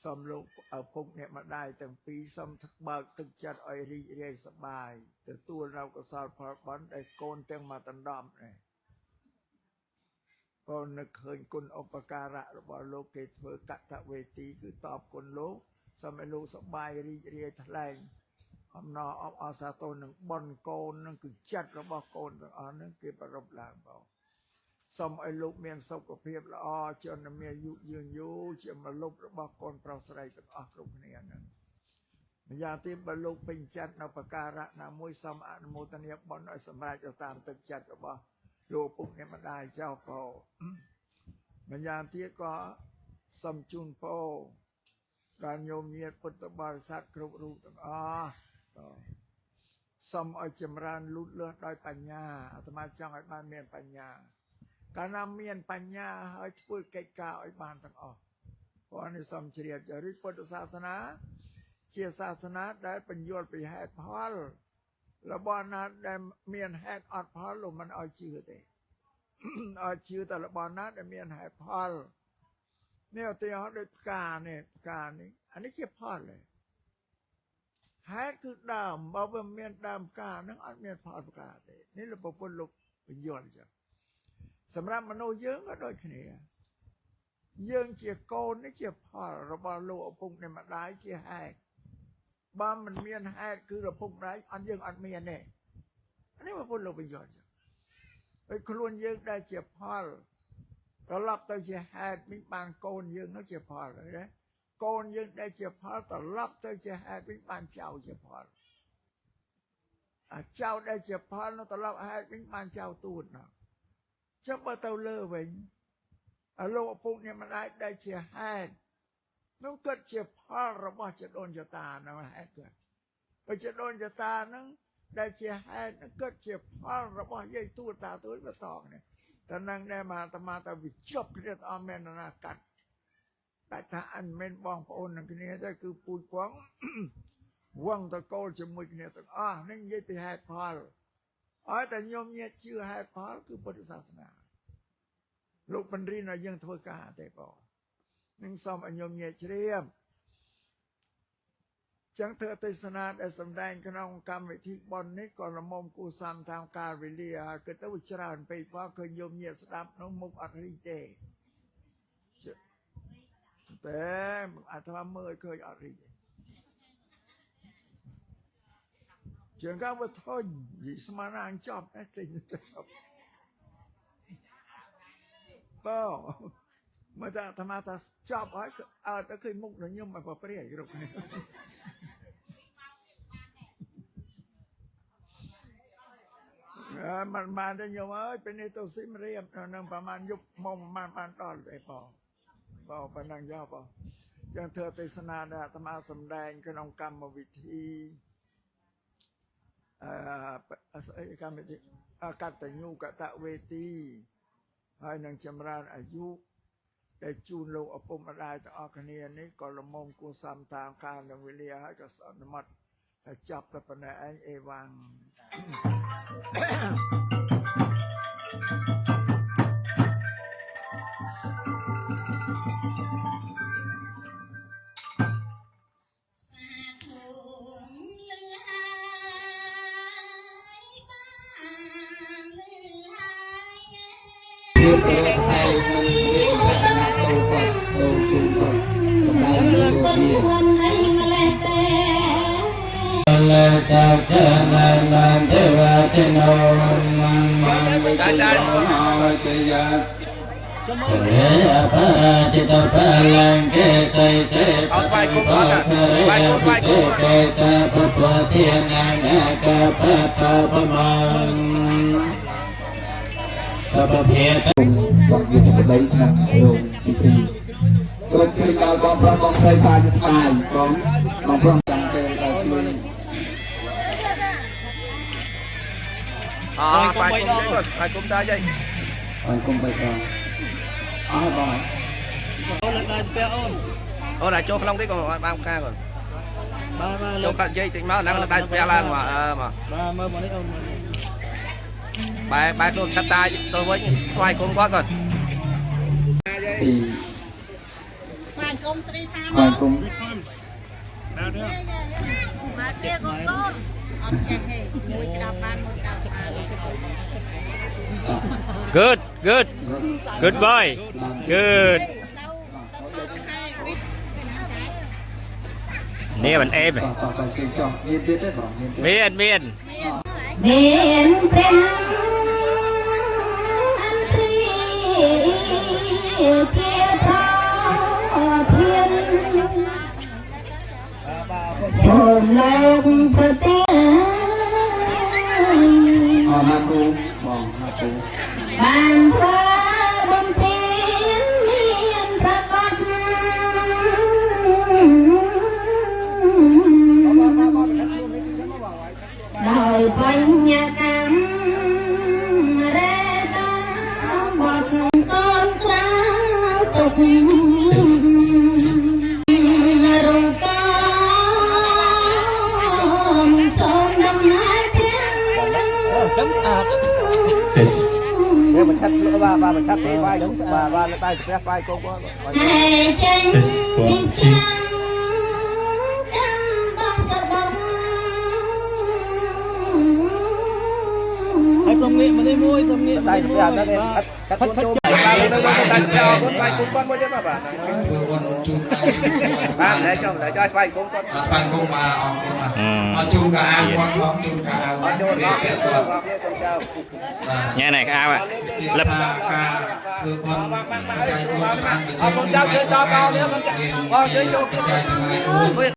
សូមលោកឪពុកអ្នកម្ដាយទាំងពីរសូមបើកទឹកចិត្តឲ្យរីករាយសប្បាយទទួលនៅកុសលផលបុណ្យដែលកូនទាំងមកដណ្ដំនេះកូននឹកឃើញគុណឧបការៈរបស់លោកគេធ្វើកតវេទីគឺតបគុណលោកសូមឲ្យលោកសប្បាយរីករាយថ្លែងអំណរអបអរសាទរនឹងបុណ្យកូននឹងគឺចិត្តរបស់កូនទាំងអស់នឹងគេប្ររពឡើងបងសូមឲ្យលោកមានសុខភាពល្អជនមានអាយុយឺនយូរជាមលុបរបស់កូនប្រុសស្រីទាំងអស់គ្រប់គ្នានឹងម្យ៉ាងទៀតបើលោកពេញចិត្តនៅប្រការៈណាមួយសូមអនុមោទនាបុណ្យឲ្យសម្រេចទៅតាមទឹកចិត្តរបស់លោកពុកអ្នកម្ដាយចៅកោម្យ៉ាងទៀតក៏សូមជូនពរដល់ញោមញាតិពុទ្ធបរិស័ទគ្រប់រូបទាំងអស់សូមឲ្យចម្រើនលូតលាស់ដោយបញ្ញាអាត្មាចង់ឲ្យបានមានបញ្ញាកាលណាមានបញ្ញាហើយធ្វើកិច្ចការឲ្យបានទាំងអស់ព្រោះនេះសូមជ្រាបចរិតពុទ្ធសាសនាជាសាសនាដែលបញ្យល់ពីហេតុផលរបស់ណាដែលមានហេតុអត់ផលលោកមិនឲ្យជឿទេឲ្យជឿតែរបស់ណាដែលមានហេតុផលនេះឧទាហរណ៍ដូចផ្កានេះអានេះជាផលទេហេតុគឺដើមបើមិនមានដើមផ្កានឹងអត់មានផលផ្កាទេនេះលោកពុទ្ធលោកបញ្យល់អញ្ចឹងសម្រាប់មនុស្សយើងក៏ដូចគ្នាយើងជាកូននេះជាផលរបស់លោកឪពុកនៃម្ដាយជាហេតុបើមិនមានហេតុគឺឪពុកម្ដាយអត់យើងអត់មានទេនេះព្រះពុទ្ធលោកបញ្យល់ចឹងហើយខ្លួនយើងដែលជាផលត្រឡប់ទៅជាហេតុវិញបានកូនយើងនោះជាផលហើយណាកូនយើងដែលជាផលត្រឡប់ទៅជាហេតុវិញបានចៅជាផលចៅដែលជាផលនោះត្រឡប់ហេតុវិញបានចៅទូតនោះចុះបើទៅលើវិញលោកឪពុកអ្នកម្ដាយដែលជាហេតុនោះគាត់ជាផលរបស់ចដូនចតានោះហេតុគាត់បើចដូនចតានឹងដែលជាហេតុគាត់ជាផលរបស់យាយទូតតាទូតបន្តនេះតែនឹងដែលមកអាត្មាទៅវិជប់គ្នាអត់មានណាកាត់តែថាអញមិនបងប្អូននឹងគ្នាទេគឺពូជពងវងតកូលជាមួយគ្នាទាំងអស់នេះនិយាយពីហេតុផលឲ្យតែញោមញាតិជឿហេតុផលគឺពុទ្ធសាសនាលោកបញ្រិនឲ្យយើងធ្វើការទេបងនឹងសូមឲ្យញោមញាតិជ្រាបចឹងធ្វើទេសនាដែលសម្ដែងក្នុងកម្មវិធីបុណ្យនេះក៏លំមគូសំតាមកាលវេលាគឺទៅច្រើនពេកផងឃើញញោមញាតិស្ដាប់នោះមុខអត់រីទេតែអាត្មាមើលឃើញអត់រីទេជាងក៏វធុញយីស្មានអានចប់តែចេញចប់បងមកតែអាត្មាថាចប់ហើយអើទៅឃើញមុខដល់ខ្ញុំមកប្រព្រឹត្តគ្រប់គ្នាมันបានតែខ្ញុំអើយពេលនេះទៅស៊ីមរៀបនឹងប្រហែលយប់មកប្រហែលបានដល់ទេបងប៉ុណ្ណឹងយកបងចឹងធ្វើទេសនាដែលអាត្មាសម្ដែងក្នុងកម្មវិធីកម្មវិធីកតញ្ញូកតវេទីហើយនឹងចម្រើនអាយុតែជូនលោកឪពុកម្ដាយទាំងអស់គ្នានេះក៏លំមគួរសមតាមកាលនិងវេលាហើយក៏សន្មត់តែចាប់តែប៉ុណ្ណេះឯងអេវ៉ាំងสัจจานันเทวะเทโนมังมังวิจโรวัจยะเรอภาจิตภาลังเกสัยเสปะปุปะเรภิเสเกสะภะปะเทียนังะกะปะตะภะมังสัพเพตะบอกอยู่ในประเด็นของโยมพิธีตัวช่วยเราบองพระบองใส่สายตายบองพระจังเตยเราช่วยបាយគុំទេគាត់បាយគុំដែរយាយបាយគុំបាយតអស់បងអូនដល់ស្ពះអូនអាចចូលក្នុងតិចក៏បានការគាត់បាទចូលកាត់យាយតិចមកឡើងដល់ស្ពះឡើងមកមកបាទមើលមកនេះអូនបាយខ្លួនឆាត់តាទៅវិញស្វាយគុំគាត់ទីស្វាយ បាយគុំ good good good boy good នេះមិនអេប តោះជើងចោះមានទៀតទេបងមាន មាន មានព្រះអន្ត្រីជាប្រធានសូមលោកប្រទាន អរមកគូបងមកគូ បានធ្វើបំពេញមានប្រកបដោយបញ្ញកម្មរេតាមបទកូនក្រៅទុករងកំសូមដំណើរព្រះ ចាំអាត ហេ បច្ឆិតបាទបច្ឆិតទេបាយបាទតែព្រះបាយកូនគាត់ ចេញពីឆ្នាំចាំបងសបង ហើយសុំងាកមកនេះមួយសុំងាកតែព្រះហ្នឹងកាត់ចូលបាយតែចោលគាត់បាយគុំគាត់មួយទៀតបាទ ធ្វើបុណ្យជូនដៃ បាទតែចង់តែចោលបាយគុំគាត់ ថ្វាយគុំមកអរគុណបាទមកជូនកាអាវគាត់ផងជូនកាអាវគាត់ចូលដល់គាត់បាទ ញ៉ែនេះក្អាវ លឹបការធ្វើបុណ្យចែកបុណ្យបានបញ្ចុះមានចែកទាំងឡាយ4